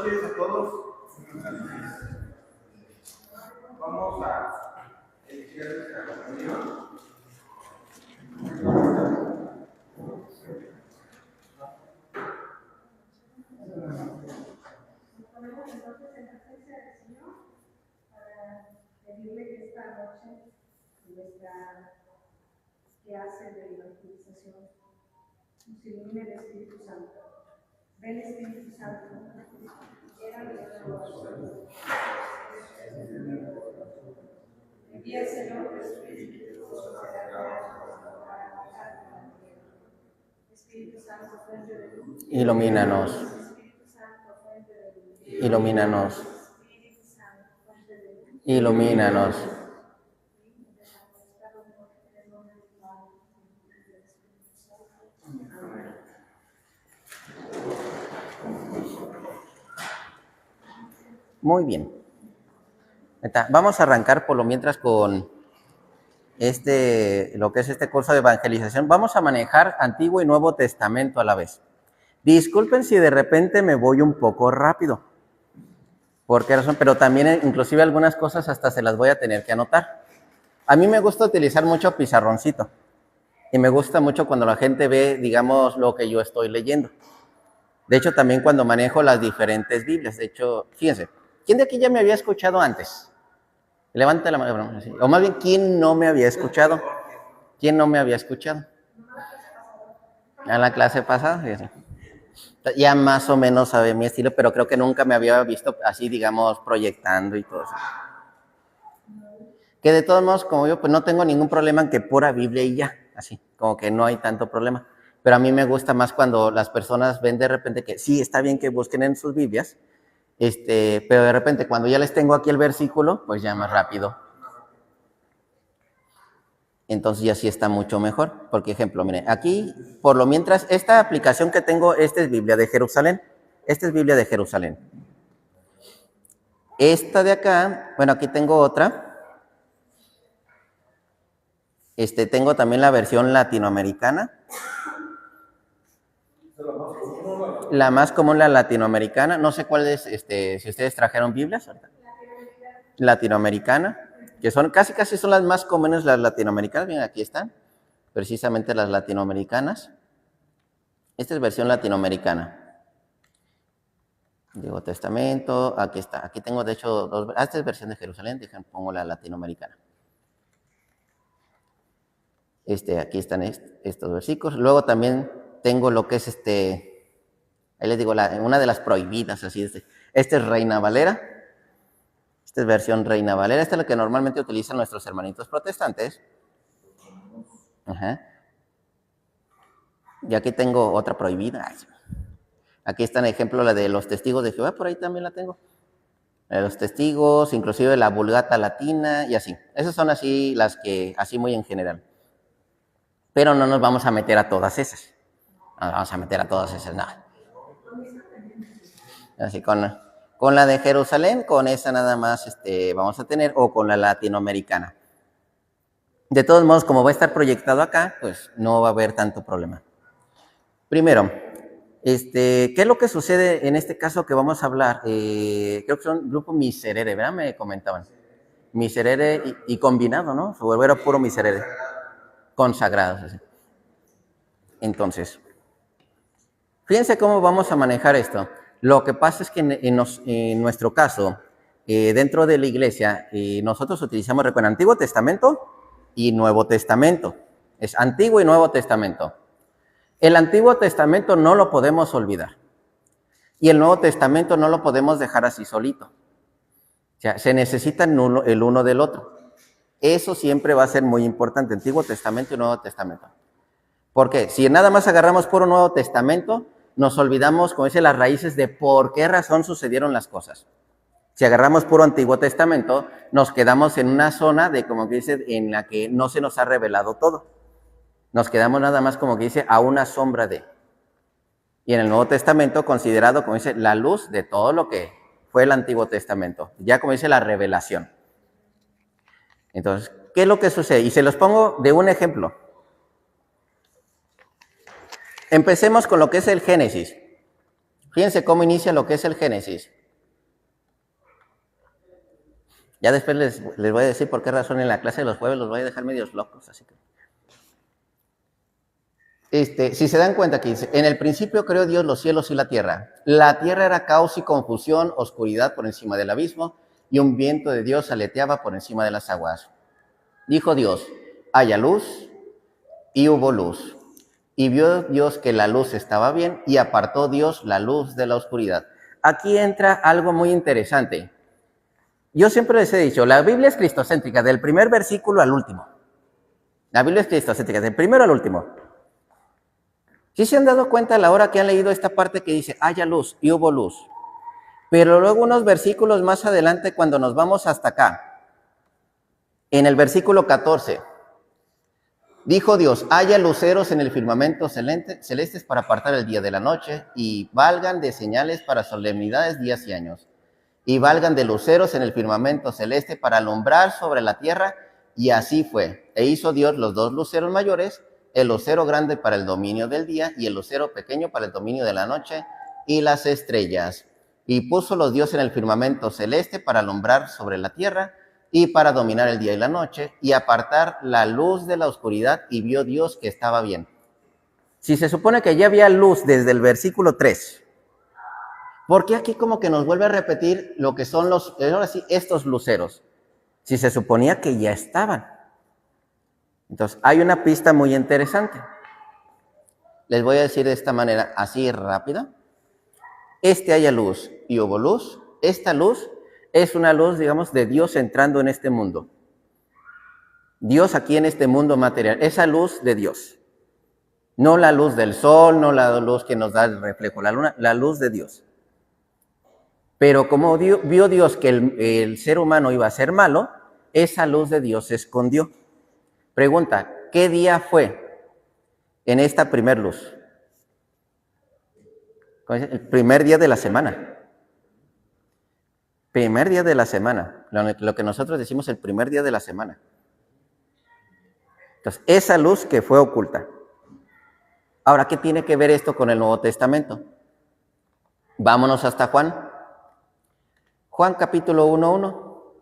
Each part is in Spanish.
Buenos días a todos. Vamos a iniciar nuestra reunión. Ponemos entonces en presencia del Señor para pedirle que esta noche nuestra clase de evangelización nos ilumine el Espíritu Santo. Ven Espíritu Santo, envía Señor tu Espíritu Espíritu Santo, fuente de luz. Ilumínanos. Espíritu Santo, fuente de luz. Ilumínanos. Espíritu Santo, fuente de luz. Ilumínanos. Muy bien. Vamos a arrancar por lo mientras con lo que es este curso de evangelización. Vamos a manejar Antiguo y Nuevo Testamento a la vez. Disculpen si de repente me voy un poco rápido. ¿Por qué razón? Pero también inclusive algunas cosas hasta se las voy a tener que anotar. A mí me gusta utilizar mucho pizarroncito. Y me gusta mucho cuando la gente ve, digamos, lo que yo estoy leyendo. De hecho, también cuando manejo las diferentes Biblias. De hecho, fíjense, ¿quién de aquí ya me había escuchado antes? Levante la mano. O más bien, ¿quién no me había escuchado? ¿Quién no me había escuchado? A la clase pasada, fíjense. Ya más o menos sabe mi estilo, pero creo que nunca me había visto así, digamos, proyectando y todo eso. Que de todos modos, como yo, pues no tengo ningún problema en que pura Biblia y ya, así, como que no hay tanto problema. Pero a mí me gusta más cuando las personas ven de repente que sí, está bien que busquen en sus Biblias, pero de repente cuando ya les tengo aquí el versículo, pues ya más rápido. Entonces ya sí está mucho mejor. Por ejemplo, miren, aquí, por lo mientras, esta aplicación que tengo, esta es Biblia de Jerusalén. Esta es Biblia de Jerusalén. Esta de acá, bueno, aquí tengo otra. Tengo también la versión latinoamericana. La más común, la latinoamericana. No sé cuál es, si ustedes trajeron Biblias. Latinoamericana. Que son, casi son las más comunes las latinoamericanas. Miren, aquí están. Precisamente las latinoamericanas. Esta es versión latinoamericana. Nuevo Testamento, aquí está. Aquí tengo, de hecho, dos. Esta es versión de Jerusalén, pongo la latinoamericana. Aquí están estos versículos. Luego también tengo lo que es ahí les digo, una de las prohibidas, así es Reina Valera. Esta es versión Reina Valera. Esta es la que normalmente utilizan nuestros hermanitos protestantes. Ajá. Y aquí tengo otra prohibida. Aquí está en ejemplo la de los testigos de Jehová, por ahí también la tengo. La de los testigos, inclusive la Vulgata Latina y así. Esas son así las que, así muy en general. Pero no nos vamos a meter a todas esas. No nos vamos a meter a todas esas, no. Así con la de Jerusalén, con esa nada más vamos a tener, o con la latinoamericana. De todos modos, como va a estar proyectado acá, pues no va a haber tanto problema. Primero, ¿qué es lo que sucede en este caso que vamos a hablar? Creo que son grupo Miserere, ¿verdad? Me comentaban. Miserere y combinado, ¿no? Se volviera puro Miserere. Consagrados, así. Entonces, fíjense cómo vamos a manejar esto. Lo que pasa es que en nuestro caso, dentro de la iglesia, nosotros utilizamos, recuerden, Antiguo Testamento y Nuevo Testamento. Es Antiguo y Nuevo Testamento. El Antiguo Testamento no lo podemos olvidar. Y el Nuevo Testamento no lo podemos dejar así solito. O sea, se necesitan el uno del otro. Eso siempre va a ser muy importante, Antiguo Testamento y Nuevo Testamento. ¿Por qué? Si nada más agarramos puro Nuevo Testamento, nos olvidamos, como dice, las raíces de por qué razón sucedieron las cosas. Si agarramos puro Antiguo Testamento, nos quedamos en una zona de, como que dice, en la que no se nos ha revelado todo. Nos quedamos nada más, como que dice, a una sombra de. Y en el Nuevo Testamento, considerado, como dice, la luz de todo lo que fue el Antiguo Testamento. Ya como dice, la revelación. Entonces, ¿qué es lo que sucede? Y se los pongo de un ejemplo. Empecemos con lo que es el Génesis. Fíjense cómo inicia lo que es el Génesis. Ya después les voy a decir por qué razón en la clase de los jueves los voy a dejar medios locos, así que... si se dan cuenta que dice, en el principio creó Dios los cielos y la tierra. La tierra era caos y confusión, oscuridad por encima del abismo, y un viento de Dios aleteaba por encima de las aguas. Dijo Dios, haya luz, y hubo luz. Y vio Dios que la luz estaba bien, y apartó Dios la luz de la oscuridad. Aquí entra algo muy interesante. Yo siempre les he dicho, la Biblia es cristocéntrica, del primer versículo al último. La Biblia es cristocéntrica, del primero al último. ¿Sí se han dado cuenta a la hora que han leído esta parte que dice, haya luz, y hubo luz? Pero luego unos versículos más adelante, cuando nos vamos hasta acá, en el versículo 14, dijo Dios, haya luceros en el firmamento celestes para apartar el día de la noche, y valgan de señales para solemnidades, días y años, y valgan de luceros en el firmamento celeste para alumbrar sobre la tierra, y así fue. E hizo Dios los dos luceros mayores, el lucero grande para el dominio del día, y el lucero pequeño para el dominio de la noche, y las estrellas. Y puso los dioses en el firmamento celeste para alumbrar sobre la tierra, y para dominar el día y la noche, y apartar la luz de la oscuridad, y vio Dios que estaba bien. Si se supone que ya había luz desde el versículo 3, ¿por qué aquí como que nos vuelve a repetir lo que son ahora sí, estos luceros? Si se suponía que ya estaban. Entonces, hay una pista muy interesante. Les voy a decir de esta manera, así rápida. Haya luz y hubo luz. Esta luz es una luz, digamos, de Dios entrando en este mundo. Dios aquí en este mundo material, esa luz de Dios. No la luz del sol, no la luz que nos da el reflejo, la luna, la luz de Dios. Pero como vio Dios que el ser humano iba a ser malo, esa luz de Dios se escondió. Pregunta, ¿qué día fue en esta primer luz? El primer día de la semana. Primer día de la semana. Lo que nosotros decimos el primer día de la semana. Entonces, esa luz que fue oculta. Ahora, ¿qué tiene que ver esto con el Nuevo Testamento? Vámonos hasta Juan. Juan capítulo 1:1.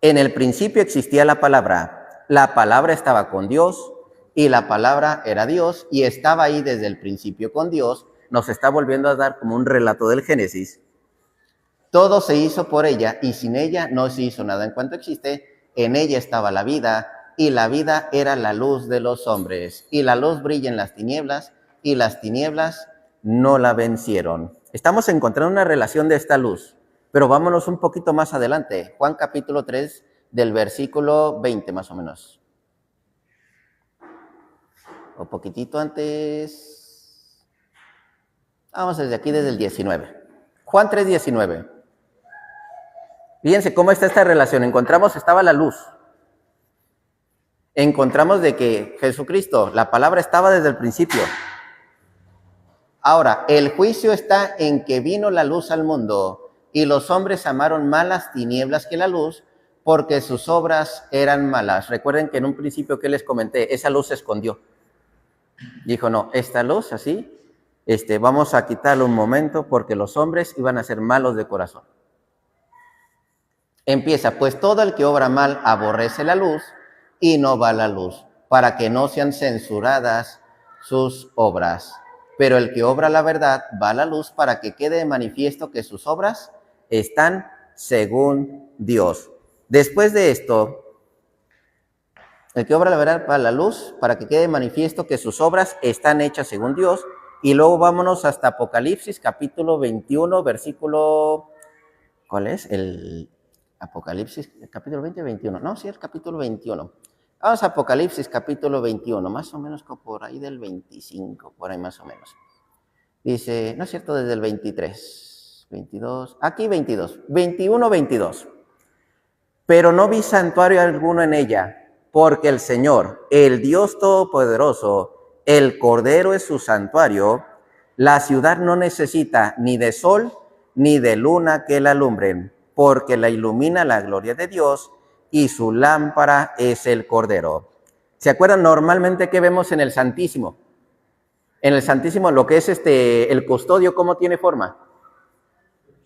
En el principio existía la palabra estaba con Dios, y la palabra era Dios, y estaba ahí desde el principio con Dios. Nos está volviendo a dar como un relato del Génesis. Todo se hizo por ella, y sin ella no se hizo nada en cuanto existe. En ella estaba la vida, y la vida era la luz de los hombres. Y la luz brilla en las tinieblas, y las tinieblas no la vencieron. Estamos encontrando una relación de esta luz, pero vámonos un poquito más adelante. Juan capítulo 3, del versículo 20 más o menos. O poquitito antes. Vamos desde aquí, desde el 19. Juan 3:19. Fíjense cómo está esta relación. Estaba la luz. Encontramos de que Jesucristo, la palabra estaba desde el principio. Ahora, el juicio está en que vino la luz al mundo, y los hombres amaron más las tinieblas que la luz, porque sus obras eran malas. Recuerden que en un principio que les comenté, esa luz se escondió. Dijo, no, esta luz así, vamos a quitarlo un momento, porque los hombres iban a ser malos de corazón. Empieza, pues todo el que obra mal aborrece la luz y no va a la luz, para que no sean censuradas sus obras. Pero el que obra la verdad va a la luz, para que quede de manifiesto que sus obras están según Dios. Después de esto, el que obra la verdad va a la luz, para que quede manifiesto que sus obras están hechas según Dios. Y luego vámonos hasta Apocalipsis, capítulo 21, versículo... ¿Cuál es? El Apocalipsis, el capítulo 20 o 21. No, sí, el capítulo 21. Vamos a Apocalipsis, capítulo 21, más o menos por ahí del 25, por ahí más o menos. Dice, no es cierto, desde el 23, 22, aquí 22, 21, 22. Pero no vi santuario alguno en ella, porque el Señor, el Dios Todopoderoso, el Cordero es su santuario. La ciudad no necesita ni de sol ni de luna que la alumbren, porque la ilumina la gloria de Dios, y su lámpara es el Cordero. ¿Se acuerdan normalmente que vemos en el Santísimo? En el Santísimo, lo que es el custodio, ¿cómo tiene forma?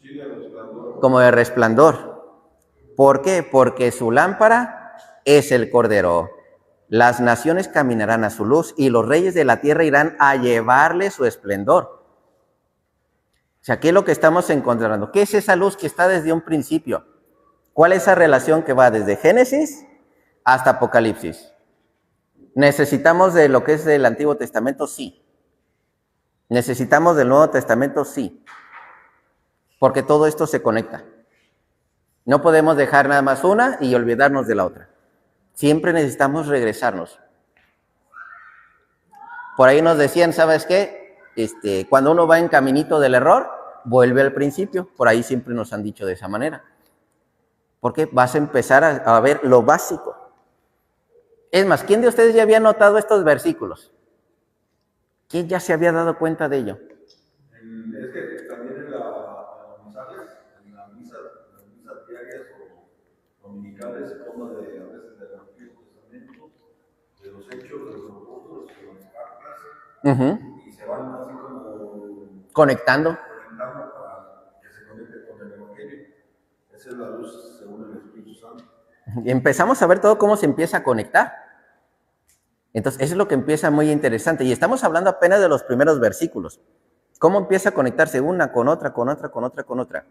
Sí, de resplandor. Como de resplandor. ¿Por qué? Porque su lámpara es el Cordero. Las naciones caminarán a su luz y los reyes de la tierra irán a llevarle su esplendor. O sea, ¿qué es lo que estamos encontrando? ¿Qué es esa luz que está desde un principio? ¿Cuál es esa relación que va desde Génesis hasta Apocalipsis? ¿Necesitamos de lo que es del Antiguo Testamento? Sí. ¿Necesitamos del Nuevo Testamento? Sí. Porque todo esto se conecta. No podemos dejar nada más una y olvidarnos de la otra. Siempre necesitamos regresarnos. Por ahí nos decían, ¿sabes qué? Cuando uno va en caminito del error, vuelve al principio. Por ahí siempre nos han dicho de esa manera. Porque vas a empezar a ver lo básico. Es más, ¿quién de ustedes ya había notado estos versículos? ¿Quién ya se había dado cuenta de ello? Es que también en los mensajes, en las misas diarias o dominicales, se toma a veces del Antiguo Testamento, de los hechos, de los apóstoles, de las cartas, y se van así como Conectando. para que se conecte con el Evangelio. Esa es la luz según el Espíritu Santo. Y empezamos a ver todo cómo se empieza a conectar. Entonces, eso es lo que empieza muy interesante. Y estamos hablando apenas de los primeros versículos. ¿Cómo empieza a conectarse una con otra, con otra, con otra, con otra?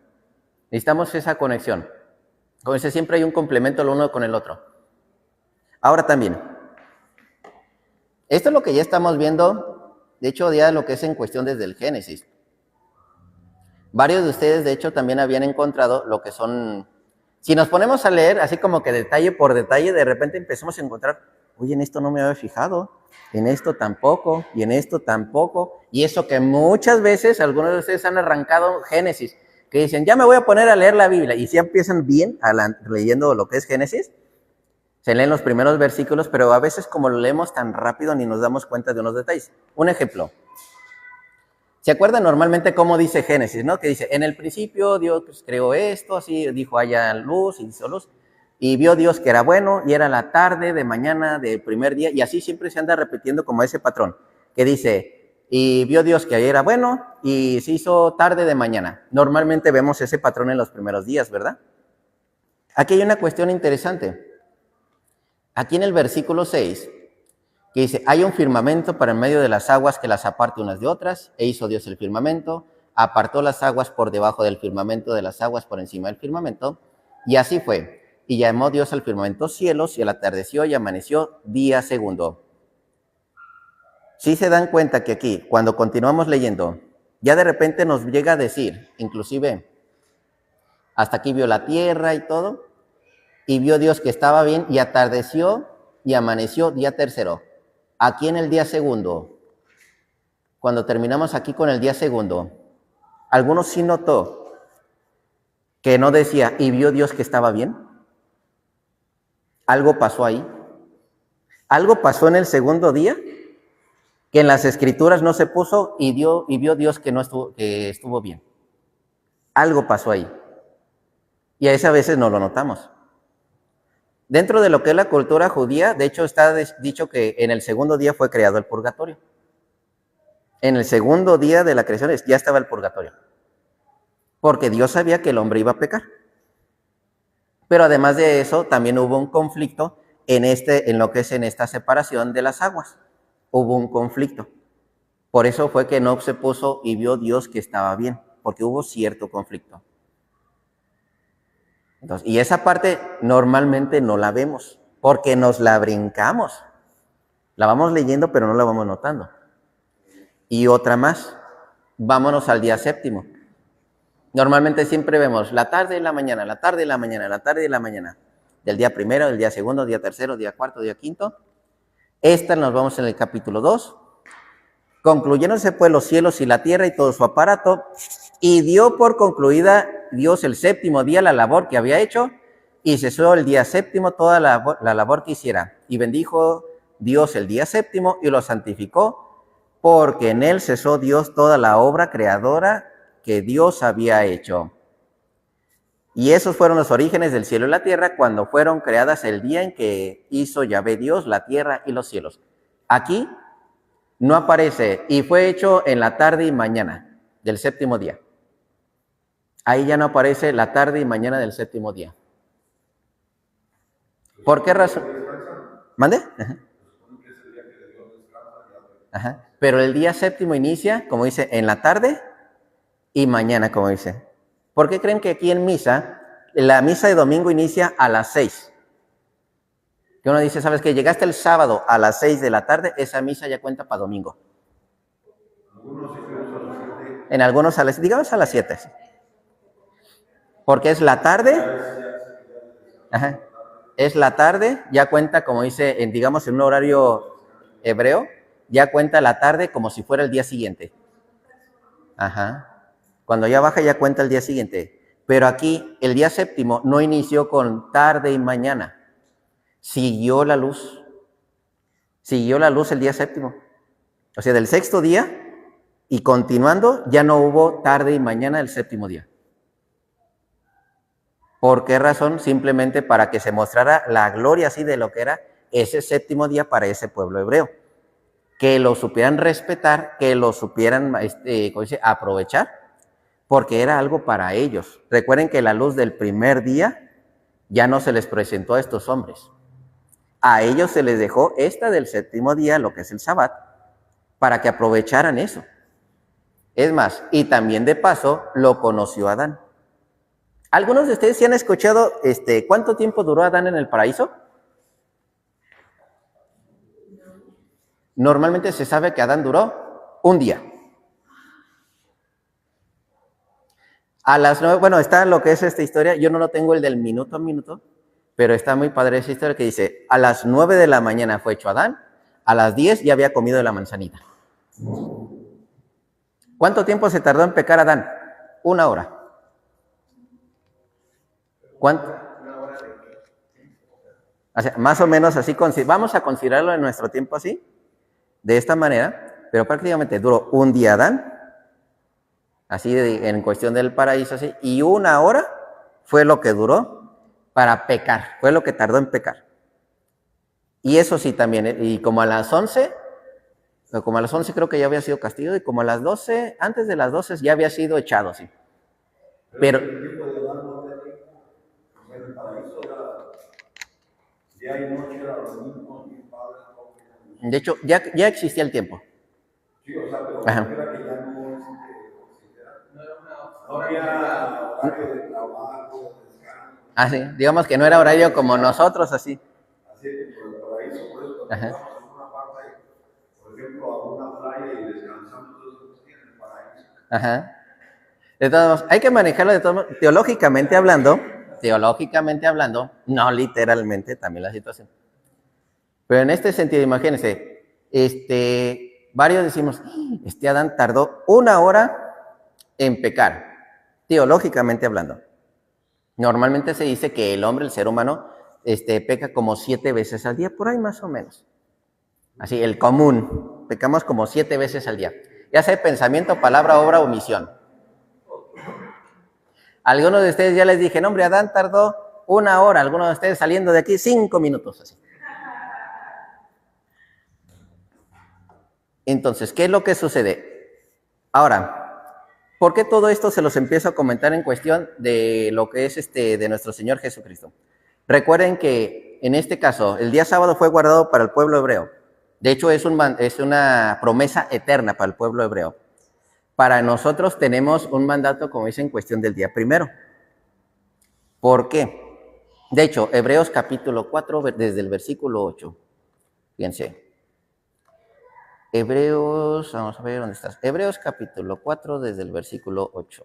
Necesitamos esa conexión. Como dice, siempre hay un complemento el uno con el otro. Ahora también, esto es lo que ya estamos viendo, de hecho, ya lo que es en cuestión desde el Génesis. Varios de ustedes, de hecho, también habían encontrado lo que son... Si nos ponemos a leer, así como que detalle por detalle, de repente empezamos a encontrar, oye, en esto no me había fijado, en esto tampoco, y en esto tampoco. Y eso que muchas veces algunos de ustedes han arrancado Génesis, que dicen, ya me voy a poner a leer la Biblia, y si empiezan bien leyendo lo que es Génesis, se leen los primeros versículos, pero a veces como lo leemos tan rápido ni nos damos cuenta de unos detalles. Un ejemplo. ¿Se acuerdan normalmente cómo dice Génesis, no? Que dice, en el principio Dios creó esto, así dijo haya luz y hizo luz, y vio Dios que era bueno, y era la tarde de mañana del primer día, y así siempre se anda repitiendo como ese patrón, que dice, y vio Dios que era bueno, y se hizo tarde de mañana. Normalmente vemos ese patrón en los primeros días, ¿verdad? Aquí hay una cuestión interesante. Aquí en el versículo 6, que dice, hay un firmamento para en medio de las aguas que las aparte unas de otras, e hizo Dios el firmamento, apartó las aguas por debajo del firmamento de las aguas por encima del firmamento, y así fue. Y llamó Dios al firmamento cielos, y el atardeció y amaneció día segundo. Si se dan cuenta que aquí, cuando continuamos leyendo, ya de repente nos llega a decir, inclusive, hasta aquí vio la tierra y todo, y vio Dios que estaba bien, y atardeció y amaneció día tercero. Aquí en el día segundo, cuando terminamos aquí con el día segundo, ¿algunos sí notó que no decía, y vio Dios que estaba bien? ¿Algo pasó ahí? ¿Algo pasó en el segundo día? Que en las escrituras no se puso y vio Dios que estuvo bien. Algo pasó ahí. Y a esa veces no lo notamos. Dentro de lo que es la cultura judía, de hecho está dicho que en el segundo día fue creado el purgatorio. En el segundo día de la creación ya estaba el purgatorio. Porque Dios sabía que el hombre iba a pecar. Pero además de eso, también hubo un conflicto en lo que es en esta separación de las aguas. Hubo un conflicto. Por eso fue que no se puso y vio Dios que estaba bien, porque hubo cierto conflicto. Entonces, y esa parte normalmente no la vemos, porque nos la brincamos. La vamos leyendo, pero no la vamos notando. Y otra más, vámonos al día séptimo. Normalmente siempre vemos la tarde y la mañana, la tarde y la mañana, la tarde y la mañana. Del día primero, del día segundo, día tercero, día cuarto, día quinto. Esta nos vamos en el capítulo 2. Concluyéndose pues los cielos y la tierra y todo su aparato, y dio por concluida Dios el séptimo día la labor que había hecho, y cesó el día séptimo toda la labor que hiciera. Y bendijo Dios el día séptimo y lo santificó, porque en él cesó Dios toda la obra creadora que Dios había hecho. Y esos fueron los orígenes del cielo y la tierra cuando fueron creadas el día en que hizo Yahvé Dios la tierra y los cielos. Aquí No aparece, y fue hecho en la tarde y mañana del séptimo día. Ahí ya no aparece la tarde y mañana del séptimo día. ¿Por qué razón? ¿Mande? Ajá. Pero el día séptimo inicia, como dice, en la tarde y mañana, como dice. ¿Por qué creen que aquí en misa, la misa de domingo inicia a las 6? Que uno dice, ¿sabes qué? Llegaste el sábado a las 6 de la tarde, esa misa ya cuenta para domingo. En algunos a las, digamos a las 7. ¿Sí? Porque es la tarde. Ajá. Es la tarde, ya cuenta, como dice, digamos en un horario hebreo, ya cuenta la tarde como si fuera el día siguiente. Ajá. Cuando ya baja ya cuenta el día siguiente. Pero aquí el día séptimo no inició con tarde y mañana. Siguió la luz. Siguió la luz el día séptimo. O sea, del sexto día y continuando ya no hubo tarde y mañana el séptimo día. ¿Por qué razón? Simplemente para que se mostrara la gloria así de lo que era ese séptimo día para ese pueblo hebreo. Que lo supieran respetar, que lo supieran aprovechar, porque era algo para ellos. Recuerden que la luz del primer día ya no se les presentó a estos hombres. A ellos se les dejó esta del séptimo día, lo que es el Sabbat, para que aprovecharan eso. Es más, y también de paso lo conoció Adán. ¿Algunos de ustedes sí han escuchado cuánto tiempo duró Adán en el paraíso? Normalmente se sabe que Adán duró un día. A las 9, bueno, está lo que es esta historia, yo no lo tengo el del minuto a minuto, pero está muy padre esa historia que dice, a las 9 de la mañana fue hecho Adán, a las 10 ya había comido de la manzanita. ¿Cuánto tiempo se tardó en pecar Adán? 1 hora. ¿Cuánto? O sea, más o menos así, vamos a considerarlo en nuestro tiempo así, de esta manera, pero prácticamente duró un día Adán, así en cuestión del paraíso, así, y 1 hora fue lo que duró para pecar, fue lo que tardó en pecar. Y eso sí también, y como a las 11 creo que ya había sido castigado, y como a las 12, antes de las 12 ya había sido echado, sí. Pero de hecho, ya existía el tiempo. Sí, o sea, pero Ajá. era que ya no había horario de trabajo, descanso. Ah, sí, digamos que no era horario como nosotros, así. Así que por el paraíso, por eso cuando vamos a una parte, por ejemplo, a una playa y descansamos todos en el paraíso. Ajá. De todos modos, hay que manejarlo de todos modos, teológicamente hablando, no literalmente, también la situación. Pero en este sentido, imagínense, varios decimos, Adán tardó 1 hora en pecar, teológicamente hablando. Normalmente se dice que el hombre, el ser humano, peca como 7 veces al día, por ahí más o menos. Así, el común, pecamos como 7 veces al día. Ya sea pensamiento, palabra, obra, omisión. Algunos de ustedes ya les dije, no, hombre, Adán tardó 1 hora, algunos de ustedes saliendo de aquí 5 minutos, así. Entonces, ¿qué es lo que sucede? Ahora, ¿por qué todo esto se los empiezo a comentar en cuestión de lo que es de nuestro Señor Jesucristo? Recuerden que en este caso, el día sábado fue guardado para el pueblo hebreo. De hecho, es una promesa eterna para el pueblo hebreo. Para nosotros tenemos un mandato, como dice, en cuestión del día primero. ¿Por qué? De hecho, Hebreos capítulo 4, desde el versículo 8. Fíjense. Hebreos, vamos a ver dónde estás. Hebreos capítulo 4, desde el versículo 8.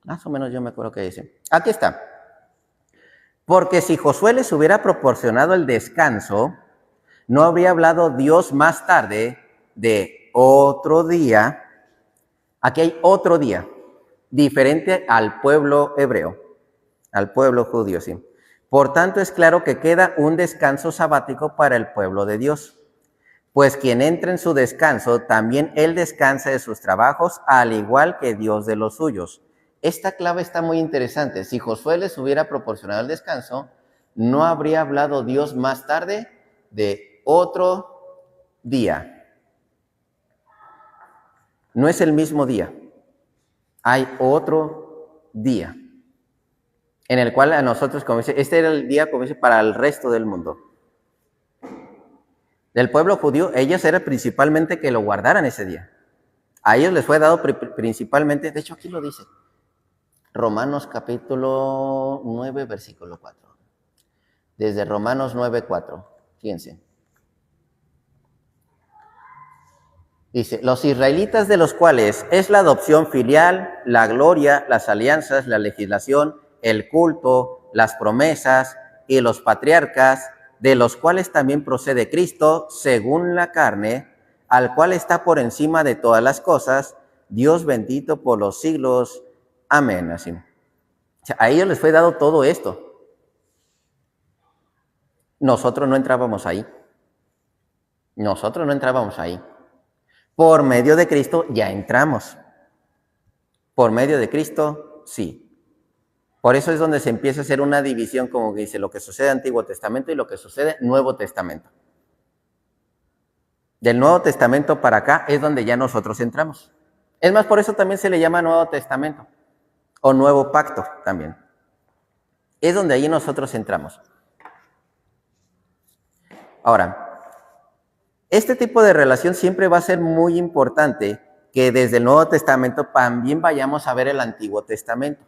Más o menos yo me acuerdo que dice. Aquí está. Porque si Josué les hubiera proporcionado el descanso, no habría hablado Dios más tarde de otro día. Aquí hay otro día, diferente al pueblo hebreo, al pueblo judío, sí. Por tanto, es claro que queda un descanso sabático para el pueblo de Dios. Pues quien entra en su descanso, también él descansa de sus trabajos, al igual que Dios de los suyos. Esta clave está muy interesante. Si Josué les hubiera proporcionado el descanso, no habría hablado Dios más tarde de otro día. No es el mismo día. Hay otro día en el cual a nosotros, como dice, este era el día, como dice, para el resto del mundo. Del pueblo judío, ellos era principalmente que lo guardaran ese día. A ellos les fue dado principalmente, de hecho aquí lo dice, Romanos capítulo 9, versículo 4. Desde Romanos 9, 4, fíjense. Dice, los israelitas de los cuales es la adopción filial, la gloria, las alianzas, la legislación, el culto, las promesas y los patriarcas, de los cuales también procede Cristo, según la carne, al cual está por encima de todas las cosas, Dios bendito por los siglos. Amén. Así. O sea, a ellos les fue dado todo esto. Nosotros no entrábamos ahí. Nosotros no entrábamos ahí. Por medio de Cristo ya entramos. Por medio de Cristo, sí. Por eso es donde se empieza a hacer una división, como que dice, lo que sucede en Antiguo Testamento y lo que sucede en Nuevo Testamento. Del Nuevo Testamento para acá es donde ya nosotros entramos. Es más, por eso también se le llama Nuevo Testamento o Nuevo Pacto también. Es donde allí nosotros entramos. Ahora, este tipo de relación siempre va a ser muy importante que desde el Nuevo Testamento también vayamos a ver el Antiguo Testamento.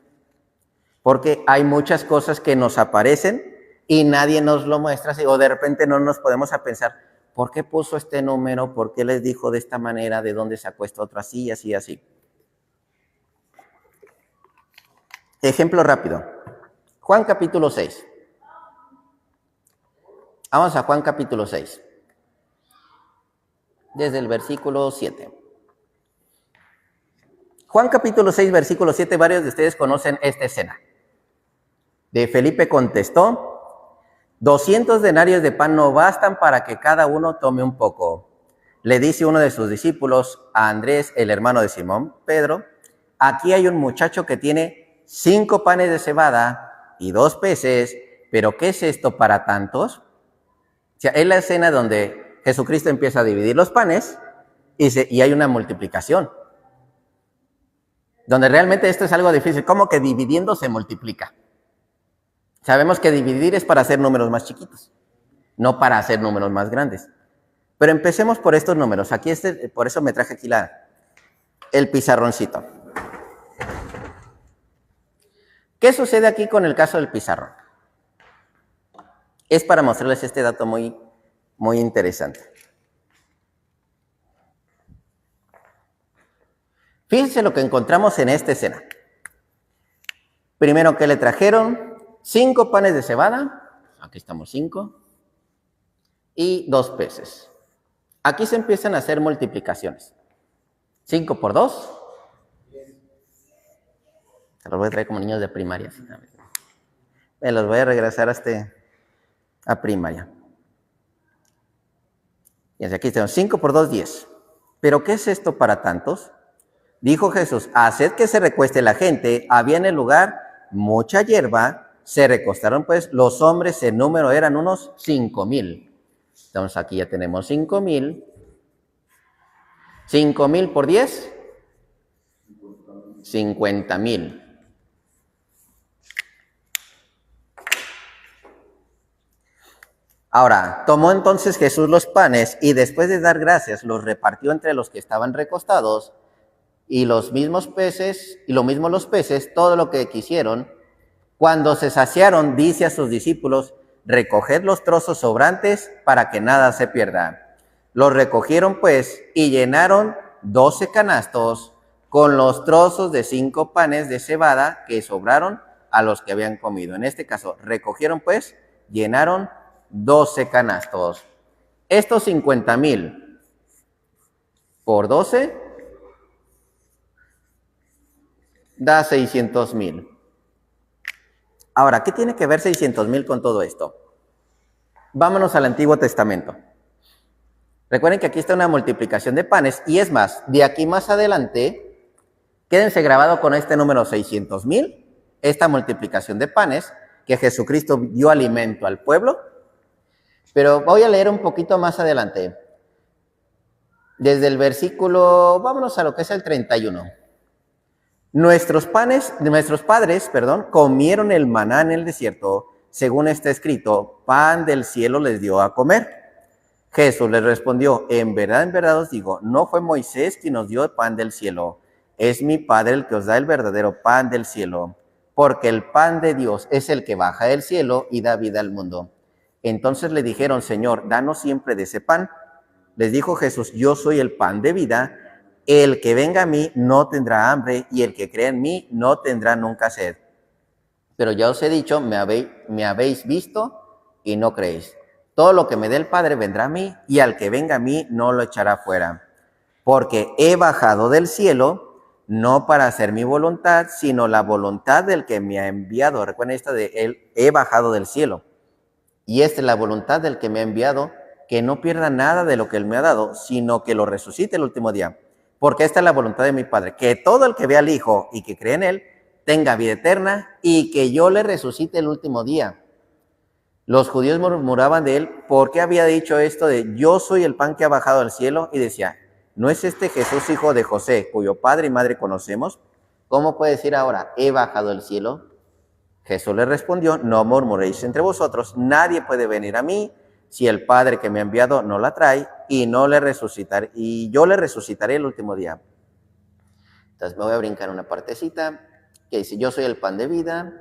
Porque hay muchas cosas que nos aparecen y nadie nos lo muestra, o de repente no nos podemos a pensar, ¿por qué puso este número? ¿Por qué les dijo de esta manera? ¿De dónde sacó esto otro así, así, así? Ejemplo rápido. Juan capítulo 6. Vamos a Juan capítulo 6. Desde el versículo 7. Juan capítulo 6, versículo 7, varios de ustedes conocen esta escena. De Felipe contestó, 200 denarios de pan no bastan para que cada uno tome un poco. Le dice uno de sus discípulos, a Andrés, el hermano de Simón, Pedro, aquí hay un muchacho que tiene 5 panes de cebada y 2 peces, pero ¿qué es esto para tantos? O sea, es la escena donde Jesucristo empieza a dividir los panes y hay una multiplicación. Donde realmente esto es algo difícil, como que dividiendo se multiplica. Sabemos que dividir es para hacer números más chiquitos, no para hacer números más grandes. Pero empecemos por estos números. Aquí por eso me traje aquí el pizarroncito. ¿Qué sucede aquí con el caso del pizarrón? Es para mostrarles este dato muy, muy interesante. Fíjense lo que encontramos en esta escena. Primero, ¿qué le trajeron? 5 panes de cebada, aquí estamos 5, y 2 peces. Aquí se empiezan a hacer multiplicaciones. 5 por 2. Se los voy a traer como niños de primaria. Me los voy a regresar a primaria. Y aquí tenemos 5 por 2, 10. ¿Pero qué es esto para tantos? Dijo Jesús, haced que se recueste la gente. Había en el lugar mucha hierba. Se recostaron pues los hombres, en número eran unos 5,000. Entonces aquí ya tenemos 5,000. 5,000 por 10, 50,000. Ahora, tomó entonces Jesús los panes y después de dar gracias, los repartió entre los que estaban recostados y los mismos peces, y lo mismo los peces, todo lo que quisieron. Cuando se saciaron, dice a sus discípulos, recoged los trozos sobrantes para que nada se pierda. Los recogieron pues y llenaron 12 canastos con los trozos de 5 panes de cebada que sobraron a los que habían comido. En este caso, recogieron pues, llenaron 12 canastos. Estos 50,000 por 12 da 600,000. Ahora, ¿qué tiene que ver 600,000 con todo esto? Vámonos al Antiguo Testamento. Recuerden que aquí está una multiplicación de panes, y es más, de aquí más adelante, quédense grabado con este número 600,000, esta multiplicación de panes, que Jesucristo dio alimento al pueblo, pero voy a leer un poquito más adelante. Desde el versículo, vámonos a lo que es el 31. Nuestros padres, comieron el maná en el desierto, según está escrito, pan del cielo les dio a comer. Jesús les respondió, en verdad os digo, no fue Moisés quien nos dio el pan del cielo, es mi Padre el que os da el verdadero pan del cielo, porque el pan de Dios es el que baja del cielo y da vida al mundo. Entonces le dijeron, Señor, danos siempre de ese pan. Les dijo Jesús, yo soy el pan de vida. El que venga a mí no tendrá hambre, y el que cree en mí no tendrá nunca sed. Pero ya os he dicho, me habéis visto y no creéis. Todo lo que me dé el Padre vendrá a mí, y al que venga a mí no lo echará fuera. Porque he bajado del cielo, no para hacer mi voluntad, sino la voluntad del que me ha enviado. Recuerden esta de él, he bajado del cielo. Y esta es la voluntad del que me ha enviado, que no pierda nada de lo que él me ha dado, sino que lo resucite el último día. Porque esta es la voluntad de mi Padre, que todo el que vea al Hijo y que cree en él, tenga vida eterna y que yo le resucite el último día. Los judíos murmuraban de él porque había dicho esto de yo soy el pan que ha bajado del cielo, y decía, ¿no es este Jesús hijo de José, cuyo padre y madre conocemos? ¿Cómo puede decir ahora, he bajado del cielo? Jesús le respondió, no murmuréis entre vosotros, nadie puede venir a mí si el Padre que me ha enviado no la trae, y yo le resucitaré el último día. Entonces me voy a brincar una partecita que dice, yo soy el pan de vida.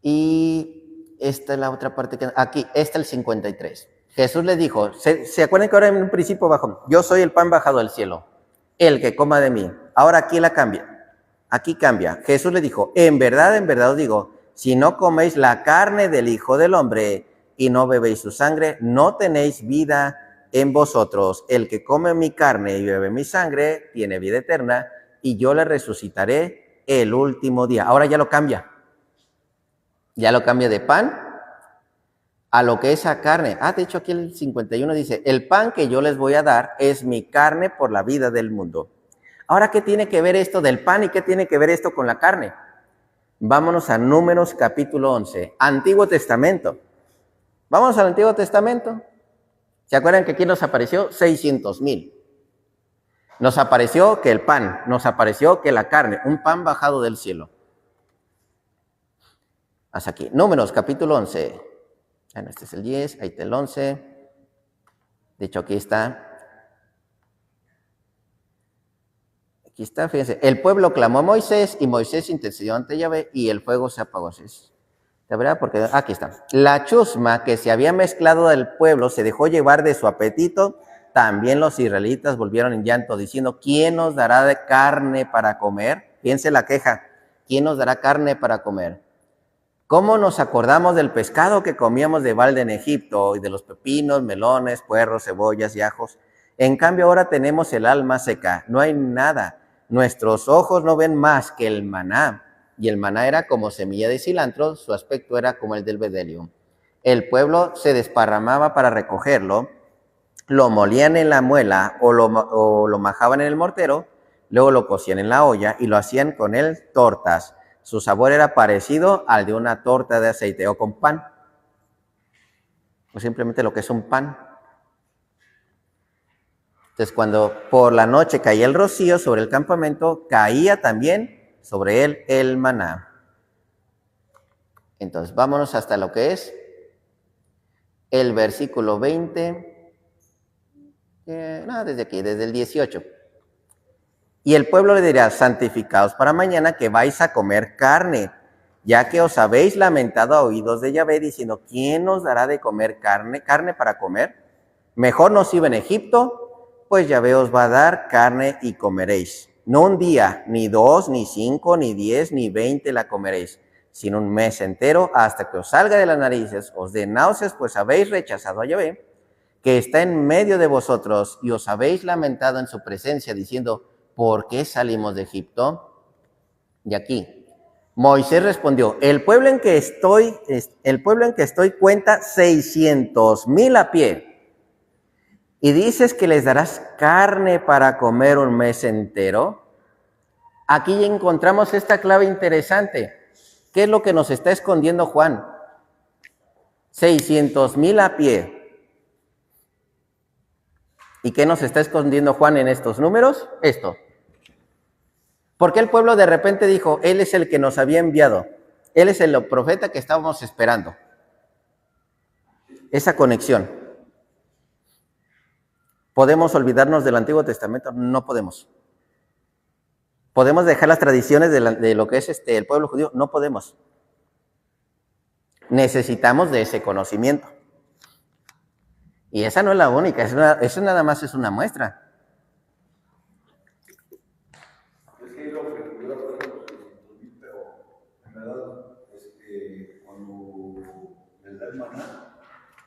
Y esta es la otra parte que aquí, esta es el 53. Jesús le dijo, ¿se acuerdan que ahora en un principio bajó? Yo soy el pan bajado del cielo, el que coma de mí. Ahora aquí la cambia. Aquí cambia. Jesús le dijo, en verdad os digo, si no coméis la carne del Hijo del Hombre y no bebéis su sangre, no tenéis vida en vosotros. El que come mi carne y bebe mi sangre tiene vida eterna, y yo le resucitaré el último día. Ahora ya lo cambia. Ya lo cambia de pan a lo que es a carne. De hecho aquí el 51 dice, el pan que yo les voy a dar es mi carne por la vida del mundo. Ahora, ¿qué tiene que ver esto del pan y qué tiene que ver esto con la carne? Vámonos a Números capítulo 11, Antiguo Testamento. Vamos al Antiguo Testamento. ¿Se acuerdan que aquí nos apareció 600,000? Nos apareció que el pan, nos apareció que la carne, un pan bajado del cielo. Hasta aquí, Números capítulo 11. Bueno, este es el 10, ahí está el 11. De hecho, aquí está. Aquí está, fíjense. El pueblo clamó a Moisés y Moisés intercedió ante Yahvé y el fuego se apagó. ¿De verdad? Porque aquí está. La chusma que se había mezclado del pueblo se dejó llevar de su apetito. También los israelitas volvieron en llanto diciendo, ¿quién nos dará de carne para comer? Fíjense la queja. ¿Quién nos dará carne para comer? ¿Cómo nos acordamos del pescado que comíamos de balde en Egipto y de los pepinos, melones, puerros, cebollas y ajos? En cambio ahora tenemos el alma seca, no hay nada. Nuestros ojos no ven más que el maná. Y el maná era como semilla de cilantro, su aspecto era como el del bedelio. El pueblo se desparramaba para recogerlo, lo molían en la muela o lo majaban en el mortero, luego lo cocían en la olla y lo hacían con él tortas. Su sabor era parecido al de una torta de aceite o con pan, o simplemente lo que es un pan. Entonces, cuando por la noche caía el rocío sobre el campamento, caía también sobre él el maná. Entonces, vámonos hasta lo que es el versículo 20. Desde aquí, desde el 18. Y el pueblo le dirá, santificaos para mañana que vais a comer carne, ya que os habéis lamentado a oídos de Yahvé, diciendo, ¿quién nos dará de comer carne para comer? Mejor nos iba en Egipto, pues Yahvé os va a dar carne y comeréis. No un día, ni 2, ni 5, ni 10, ni 20 la comeréis, sino un mes entero, hasta que os salga de las narices, os dé náuseas, pues habéis rechazado a Yahvé, que está en medio de vosotros, y os habéis lamentado en su presencia, diciendo, ¿por qué salimos de Egipto? Y aquí, Moisés respondió, el pueblo en que estoy cuenta 600,000 a pie. Y dices que les darás carne para comer un mes entero. Aquí encontramos esta clave interesante. ¿Qué es lo que nos está escondiendo Juan? 600,000 a pie. ¿Y qué nos está escondiendo Juan en estos números? Esto. ¿Por qué el pueblo de repente dijo, Él es el que nos había enviado? Él es el profeta que estábamos esperando. Esa conexión. ¿Podemos olvidarnos del Antiguo Testamento? No podemos. ¿Podemos dejar las tradiciones de lo que es el pueblo judío? No podemos. Necesitamos de ese conocimiento. Y esa no es la única, eso nada más es una muestra. Es que lo que yo recuerdo pero en verdad, cuando les da el maná,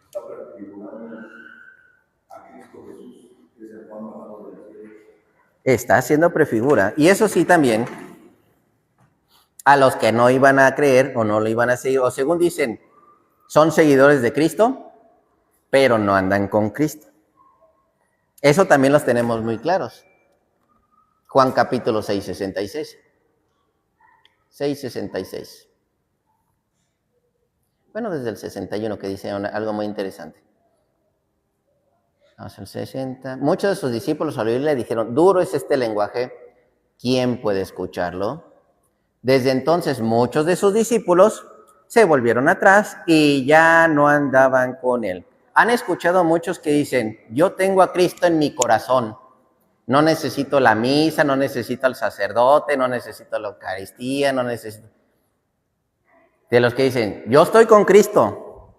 está prefigurando a Cristo Jesús, que es el Juan bajado del cielo. Está haciendo prefigura. Y eso sí también, a los que no iban a creer o no lo iban a seguir, o según dicen, son seguidores de Cristo, pero no andan con Cristo. Eso también los tenemos muy claros. Juan capítulo 6:66. 6:66. Bueno, desde el 61 que dice algo muy interesante. Vamos al 60. Muchos de sus discípulos al oírle dijeron, duro es este lenguaje, ¿quién puede escucharlo? Desde entonces muchos de sus discípulos se volvieron atrás y ya no andaban con él. Han escuchado muchos que dicen, yo tengo a Cristo en mi corazón, no necesito la misa, no necesito al sacerdote, no necesito la Eucaristía, no necesito... De los que dicen, yo estoy con Cristo,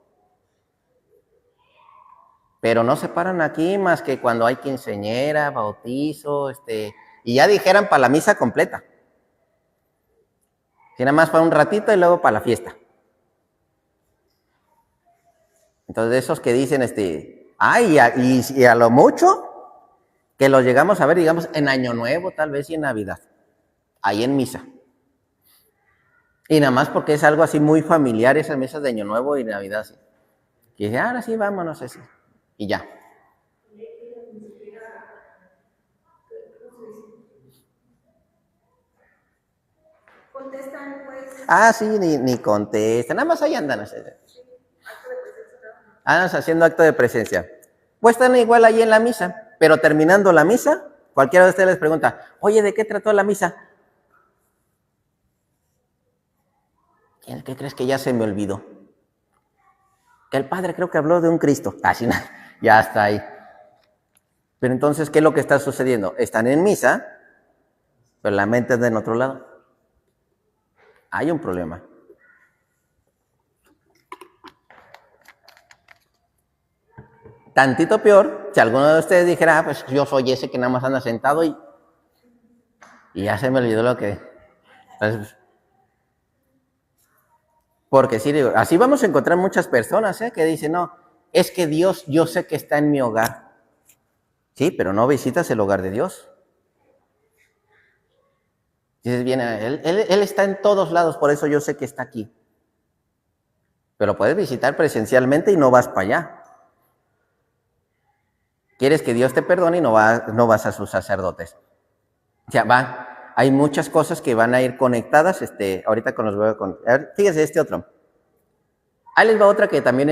pero no se paran aquí más que cuando hay quinceañera, bautizo, y ya dijeran para la misa completa. Si nada más para un ratito y luego para la fiesta. Entonces, de esos que dicen, y a lo mucho, que los llegamos a ver, digamos, en Año Nuevo, tal vez, y en Navidad, ahí en misa. Y nada más porque es algo así muy familiar, esas misas de Año Nuevo y Navidad, ¿sí? Y dice, ahora sí, vámonos, así, y ya. Contestan, pues. Ah, sí, ni contestan, nada más ahí andan. Andan haciendo acto de presencia. Pues están igual ahí en la misa, pero terminando la misa, cualquiera de ustedes les pregunta, oye, ¿de qué trató la misa? ¿Qué crees que ya se me olvidó? Que el padre creo que habló de un Cristo. Así nada, ya está ahí. Pero entonces, ¿qué es lo que está sucediendo? Están en misa, pero la mente está en otro lado. Hay un problema. Tantito peor, si alguno de ustedes dijera, pues yo soy ese que nada más anda sentado y ya se me olvidó lo que... Pues, porque sí, digo, así vamos a encontrar muchas personas que dicen, no, es que Dios, yo sé que está en mi hogar. Sí, pero no visitas el hogar de Dios. Dices, bien, él está en todos lados, por eso yo sé que está aquí. Pero puedes visitar presencialmente y no vas para allá. Quieres que Dios te perdone y no vas a sus sacerdotes. O sea, hay muchas cosas que van a ir conectadas, ahorita con los voy a contar. Fíjese otro. Ahí les va otra que también,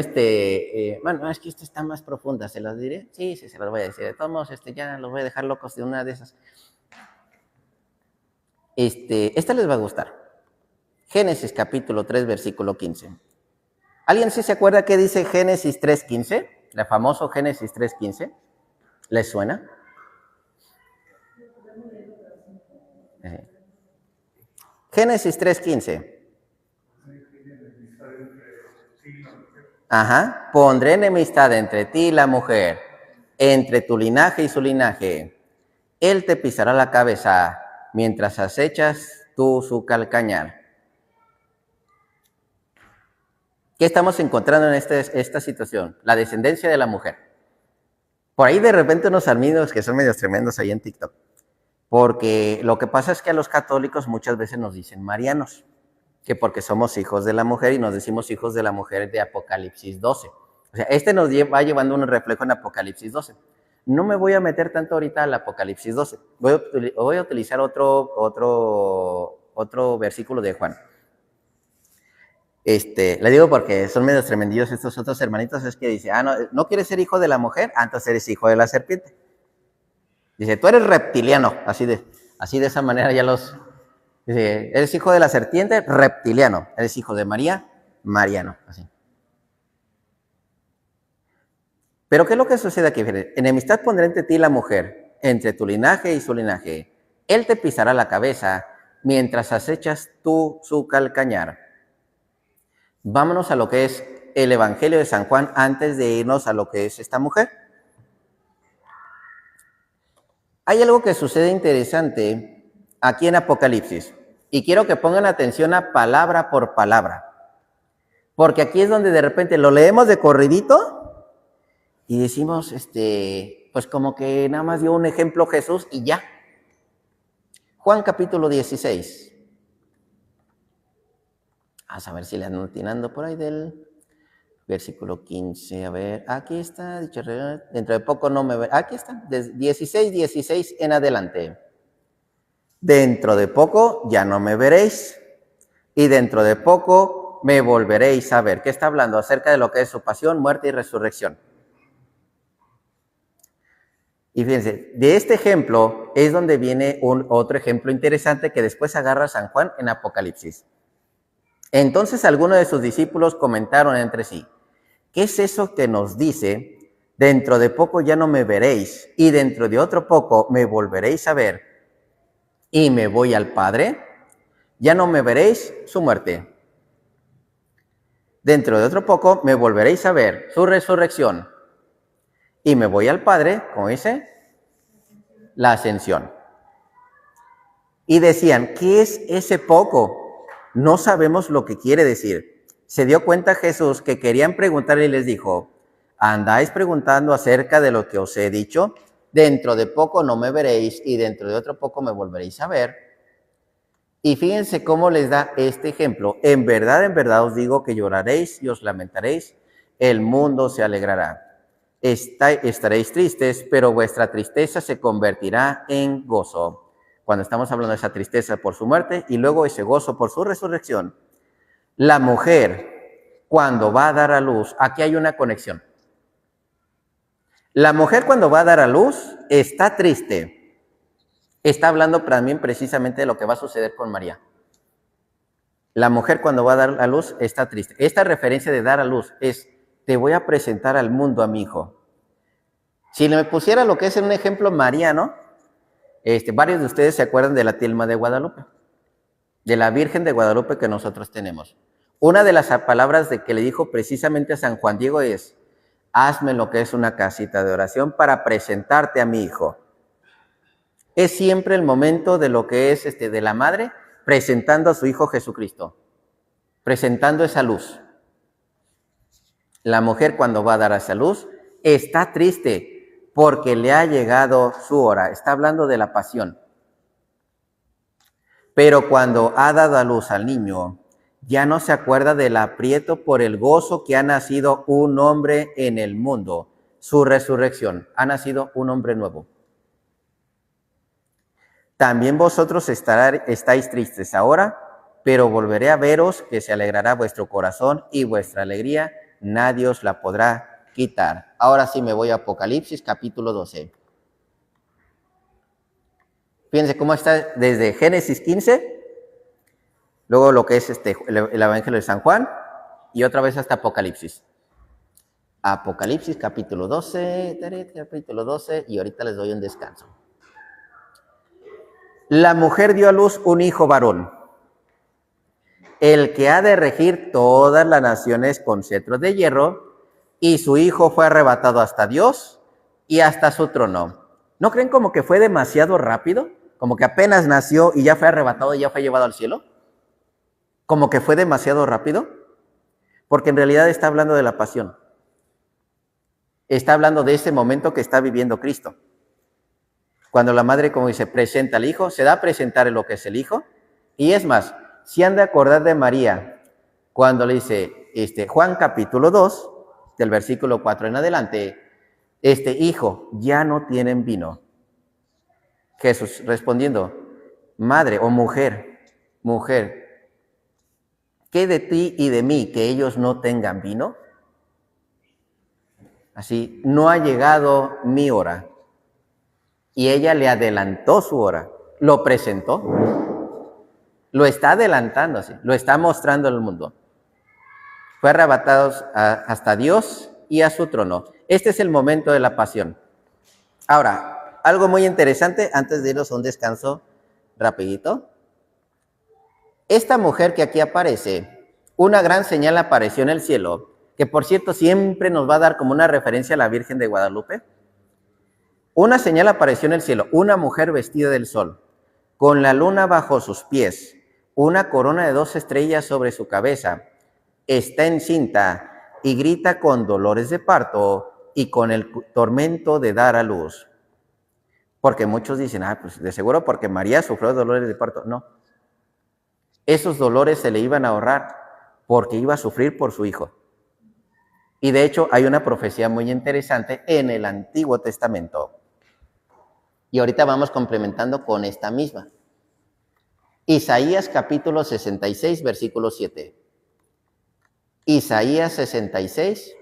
bueno, es que esta está más profunda, ¿se las diré? Sí, se las voy a decir. De todos modos, ya los voy a dejar locos de una de esas. Esta les va a gustar. Génesis capítulo 3, versículo 15. ¿Alguien sí se acuerda qué dice Génesis 3:15? El famoso Génesis 3:15. ¿Les suena? Génesis 3:15. Ajá. Pondré enemistad entre ti y la mujer, entre tu linaje y su linaje. Él te pisará la cabeza mientras acechas tú su calcañar. ¿Qué estamos encontrando en esta situación? La descendencia de la mujer. Por ahí de repente unos amigos que son medios tremendos ahí en TikTok. Porque lo que pasa es que a los católicos muchas veces nos dicen marianos, que porque somos hijos de la mujer y nos decimos hijos de la mujer de Apocalipsis 12. O sea, nos va llevando un reflejo en Apocalipsis 12. No me voy a meter tanto ahorita al Apocalipsis 12. Voy a utilizar otro versículo de Juan. Le digo porque son medios tremendillos estos otros hermanitos, es que dice, no quieres ser hijo de la mujer, entonces eres hijo de la serpiente. Dice, tú eres reptiliano, así de esa manera ya los... Dice, eres hijo de la serpiente, reptiliano. Eres hijo de María, mariano. Así. Pero ¿qué es lo que sucede aquí? Enemistad pondré entre ti y la mujer, entre tu linaje y su linaje. Él te pisará la cabeza mientras acechas tú su calcañar. Vámonos a lo que es el Evangelio de San Juan antes de irnos a lo que es esta mujer. Hay algo que sucede interesante aquí en Apocalipsis y quiero que pongan atención a palabra por palabra, porque aquí es donde de repente lo leemos de corridito y decimos, pues como que nada más dio un ejemplo Jesús y ya. Juan capítulo 16. Vamos a ver si le ando atinando por ahí del versículo 15. A ver, aquí está, dicho, dentro de poco no me ve. Aquí está, 16 en adelante. Dentro de poco ya no me veréis y dentro de poco me volveréis a ver. ¿Qué está hablando? Acerca de lo que es su pasión, muerte y resurrección. Y fíjense, de este ejemplo es donde viene otro ejemplo interesante que después agarra San Juan en Apocalipsis. Entonces algunos de sus discípulos comentaron entre sí, ¿qué es eso que nos dice? Dentro de poco ya no me veréis y dentro de otro poco me volveréis a ver y me voy al Padre, ya no me veréis su muerte. Dentro de otro poco me volveréis a ver su resurrección. Y me voy al Padre, como dice, la ascensión. Y decían, ¿qué es ese poco? No sabemos lo que quiere decir. Se dio cuenta Jesús que querían preguntar y les dijo, ¿andáis preguntando acerca de lo que os he dicho? Dentro de poco no me veréis y dentro de otro poco me volveréis a ver. Y fíjense cómo les da este ejemplo. En verdad os digo que lloraréis y os lamentaréis. El mundo se alegrará. Estaréis tristes, pero vuestra tristeza se convertirá en gozo. Cuando estamos hablando de esa tristeza por su muerte y luego ese gozo por su resurrección. La mujer, cuando va a dar a luz, aquí hay una conexión. La mujer cuando va a dar a luz está triste. Está hablando también precisamente de lo que va a suceder con María. La mujer cuando va a dar a luz está triste. Esta referencia de dar a luz es, te voy a presentar al mundo a mi hijo. Si me pusiera lo que es un ejemplo mariano, varios de ustedes se acuerdan de la tilma de Guadalupe, de la Virgen de Guadalupe que nosotros tenemos. Una de las palabras que le dijo precisamente a San Juan Diego es, hazme lo que es una casita de oración para presentarte a mi hijo. Es siempre el momento de lo que es de la madre presentando a su hijo Jesucristo, presentando esa luz. La mujer cuando va a dar a esa luz está triste porque le ha llegado su hora. Está hablando de la pasión. Pero cuando ha dado a luz al niño, ya no se acuerda del aprieto por el gozo que ha nacido un hombre en el mundo. Su resurrección. Ha nacido un hombre nuevo. También vosotros estáis tristes ahora, pero volveré a veros, que se alegrará vuestro corazón y vuestra alegría nadie os la podrá quitar. Ahora sí me voy a Apocalipsis, capítulo 12. Fíjense cómo está desde Génesis 15, luego lo que es el Evangelio de San Juan, y otra vez hasta Apocalipsis. Apocalipsis, capítulo 12, y ahorita les doy un descanso. La mujer dio a luz un hijo varón, el que ha de regir todas las naciones con cetro de hierro, y su hijo fue arrebatado hasta Dios y hasta su trono. ¿No creen como que fue demasiado rápido? Como que apenas nació y ya fue arrebatado y ya fue llevado al cielo. Como que fue demasiado rápido. Porque en realidad está hablando de la pasión. Está hablando de ese momento que está viviendo Cristo. Cuando la madre, como dice, presenta al hijo, se da a presentar lo que es el hijo. Y es más, si han de acordar de María, cuando le dice Juan capítulo 2, del versículo 4 en adelante, hijo, ya no tienen vino. Jesús respondiendo, madre o mujer, ¿qué de ti y de mí que ellos no tengan vino? Así, no ha llegado mi hora. y ella le adelantó su hora, lo presentó, lo está adelantando, ¿sí? Lo está mostrando al mundo. Fue arrebatado hasta Dios y a su trono. Este es el momento de la pasión. Ahora, algo muy interesante antes de irnos a un descanso rapidito. Esta mujer que aquí aparece, una gran señal apareció en el cielo, que por cierto siempre nos va a dar como una referencia a la Virgen de Guadalupe. Una señal apareció en el cielo, una mujer vestida del sol, con la luna bajo sus pies, una corona de 2 estrellas sobre su cabeza. Está encinta y grita con dolores de parto y con el tormento de dar a luz. Porque muchos dicen, pues de seguro porque María sufrió dolores de parto. No. Esos dolores se le iban a ahorrar porque iba a sufrir por su hijo. Y de hecho hay una profecía muy interesante en el Antiguo Testamento. Y ahorita vamos complementando con esta misma. Isaías capítulo 66, versículo 7. Isaías 66,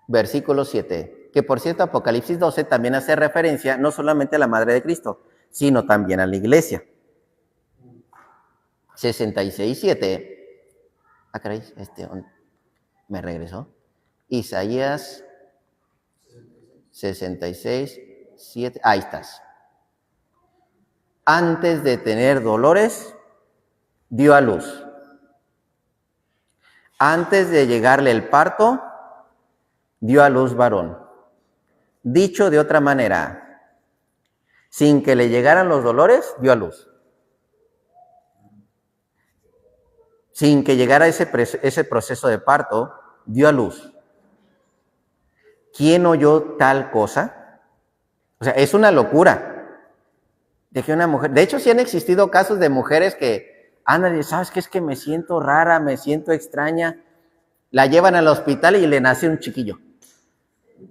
versículo 7. Que por cierto, Apocalipsis 12 también hace referencia no solamente a la Madre de Cristo, sino también a la iglesia. 66, 7. Ah, caray, me regresó. Isaías 66, 7. Ahí estás. Antes de tener dolores, dio a luz. Antes de llegarle el parto, dio a luz varón. Dicho de otra manera, sin que le llegaran los dolores, dio a luz. Sin que llegara ese proceso de parto, dio a luz. ¿Quién oyó tal cosa? O sea, es una locura. De que una mujer, de hecho sí han existido casos de mujeres que andan y ¿sabes qué? Es que me siento rara, me siento extraña. La llevan al hospital y le nace un chiquillo.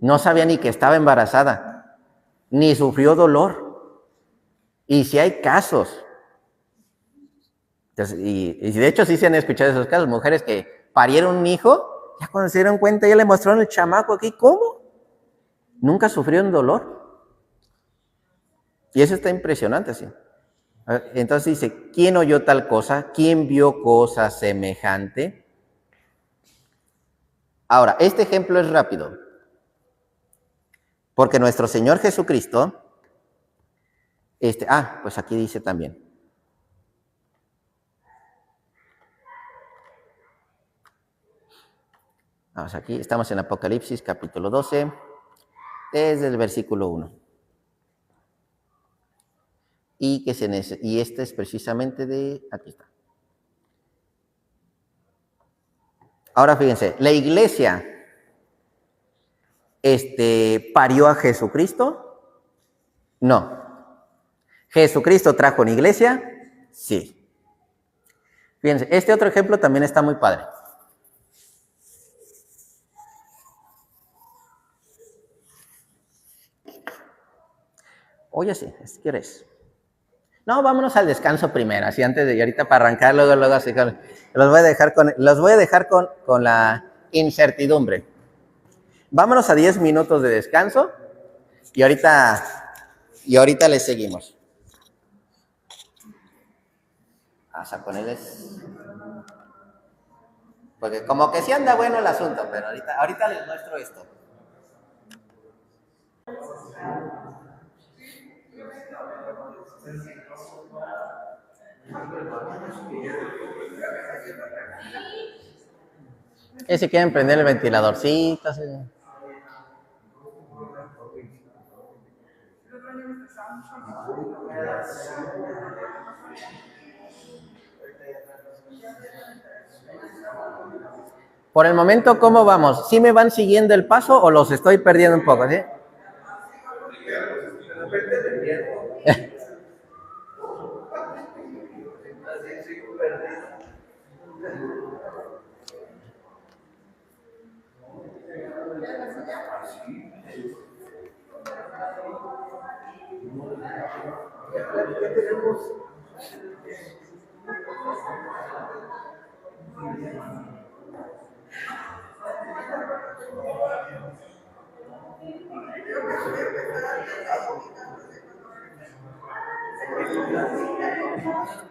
No sabía ni que estaba embarazada, ni sufrió dolor. Y sí hay casos. Entonces, y de hecho sí se han escuchado esos casos, mujeres que parieron un hijo, ya cuando se dieron cuenta ya le mostraron el chamaco aquí, ¿cómo? Nunca sufrieron dolor. Y eso está impresionante, sí. Entonces dice, ¿quién oyó tal cosa? ¿Quién vio cosa semejante? Ahora, este ejemplo es rápido. Porque nuestro Señor Jesucristo, pues aquí dice también. Vamos aquí, estamos en Apocalipsis capítulo 12, desde el versículo 1. Y este es precisamente aquí está. Ahora fíjense, la iglesia parió a Jesucristo. No. ¿Jesucristo trajo una iglesia? Sí. Fíjense, este otro ejemplo también está muy padre. Oye, sí, si quieres. No, vámonos al descanso primero, así antes de, y ahorita para arrancar, luego así, los voy a dejar con la incertidumbre. Vámonos a 10 minutos de descanso y ahorita les seguimos. Vamos a ponerles, porque como que sí anda bueno el asunto, pero ahorita les muestro esto. Y si quieren prender el ventiladorcito, así. Por el momento, ¿cómo vamos? ¿Sí me van siguiendo el paso o los estoy perdiendo un poco? ¿Sí?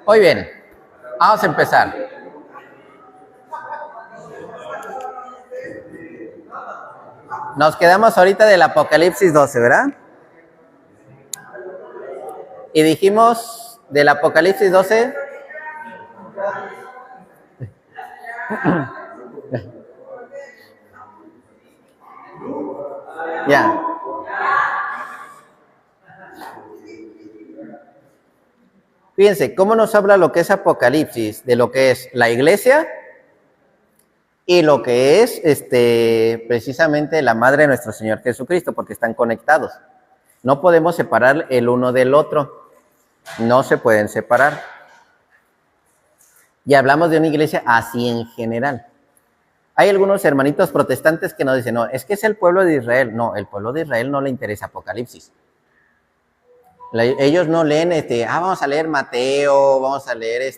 Muy bien, vamos a empezar. Nos quedamos ahorita del Apocalipsis 12, ¿verdad? Y dijimos del Apocalipsis 12. Ya. Fíjense, ¿cómo nos habla lo que es Apocalipsis? De lo que es la iglesia y lo que es precisamente la madre de nuestro Señor Jesucristo, porque están conectados. No podemos separar el uno del otro. No se pueden separar. Y hablamos de una iglesia así en general. Hay algunos hermanitos protestantes que nos dicen, no, es que es el pueblo de Israel. No, el pueblo de Israel no le interesa Apocalipsis. Ellos no leen, vamos a leer Mateo, vamos a leer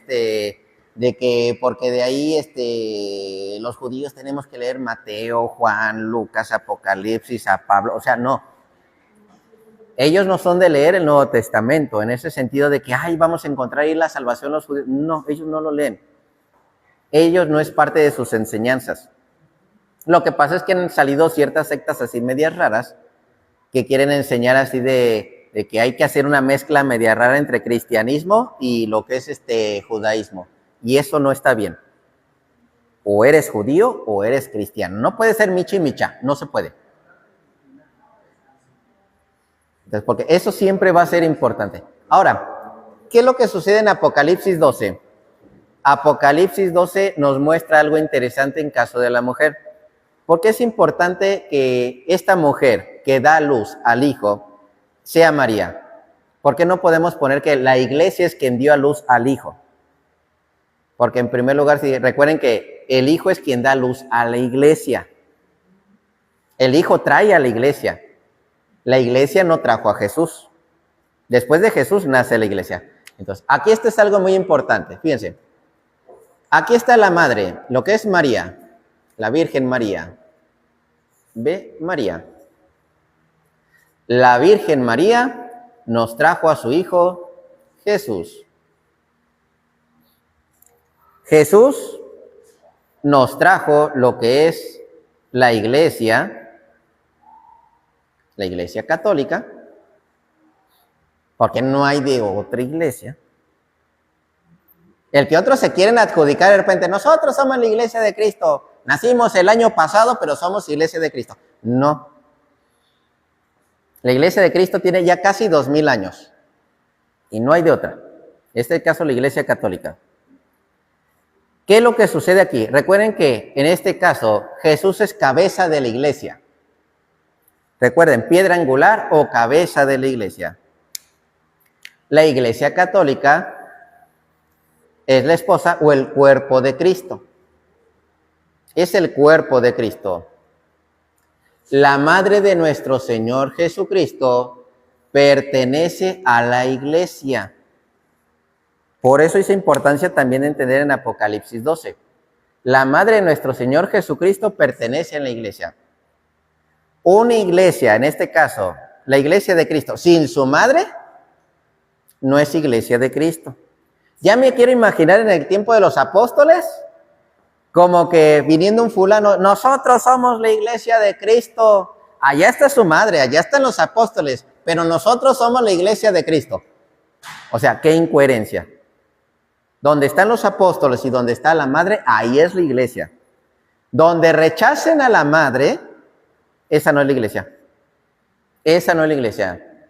de que, porque de ahí los judíos tenemos que leer Mateo, Juan, Lucas, Apocalipsis, a Pablo, o sea, no. Ellos no son de leer el Nuevo Testamento, en ese sentido de que, vamos a encontrar ahí la salvación los judíos. No, ellos no lo leen. Ellos no es parte de sus enseñanzas. Lo que pasa es que han salido ciertas sectas así medias raras que quieren enseñar así de que hay que hacer una mezcla media rara entre cristianismo y lo que es judaísmo. Y eso no está bien. O eres judío o eres cristiano. No puede ser micha y micha, no se puede. Entonces, porque eso siempre va a ser importante. Ahora, ¿qué es lo que sucede en Apocalipsis 12? Apocalipsis 12 nos muestra algo interesante en caso de la mujer. Porque es importante que esta mujer que da luz al hijo sea María. ¿Por qué no podemos poner que la iglesia es quien dio a luz al hijo? Porque en primer lugar, recuerden que el hijo es quien da luz a la iglesia. El hijo trae a la iglesia. La iglesia no trajo a Jesús. Después de Jesús nace la iglesia. Entonces, aquí esto es algo muy importante. Fíjense. Aquí está la madre, lo que es María, la Virgen María. ¿Ve? María. La Virgen María nos trajo a su hijo Jesús. Jesús nos trajo lo que es la iglesia católica, porque no hay de otra iglesia. El que otros se quieren adjudicar de repente, nosotros somos la iglesia de Cristo, nacimos el año pasado, pero somos iglesia de Cristo. No. La iglesia de Cristo tiene ya casi 2000 años y no hay de otra. Este es el caso de la iglesia católica. ¿Qué es lo que sucede aquí? Recuerden que en este caso Jesús es cabeza de la iglesia. Recuerden, piedra angular o cabeza de la iglesia. La iglesia católica es la esposa o el cuerpo de Cristo. Es el cuerpo de Cristo. La madre de nuestro Señor Jesucristo pertenece a la iglesia. Por eso es importancia también entender en Apocalipsis 12. La madre de nuestro Señor Jesucristo pertenece a la iglesia. Una iglesia, en este caso, la iglesia de Cristo, sin su madre, no es iglesia de Cristo. Ya me quiero imaginar en el tiempo de los apóstoles, como que viniendo un fulano, nosotros somos la iglesia de Cristo, allá está su madre, allá están los apóstoles, pero nosotros somos la iglesia de Cristo. O sea, qué incoherencia. Donde están los apóstoles y donde está la madre, ahí es la iglesia. Donde rechacen a la madre, esa no es la iglesia. Esa no es la iglesia.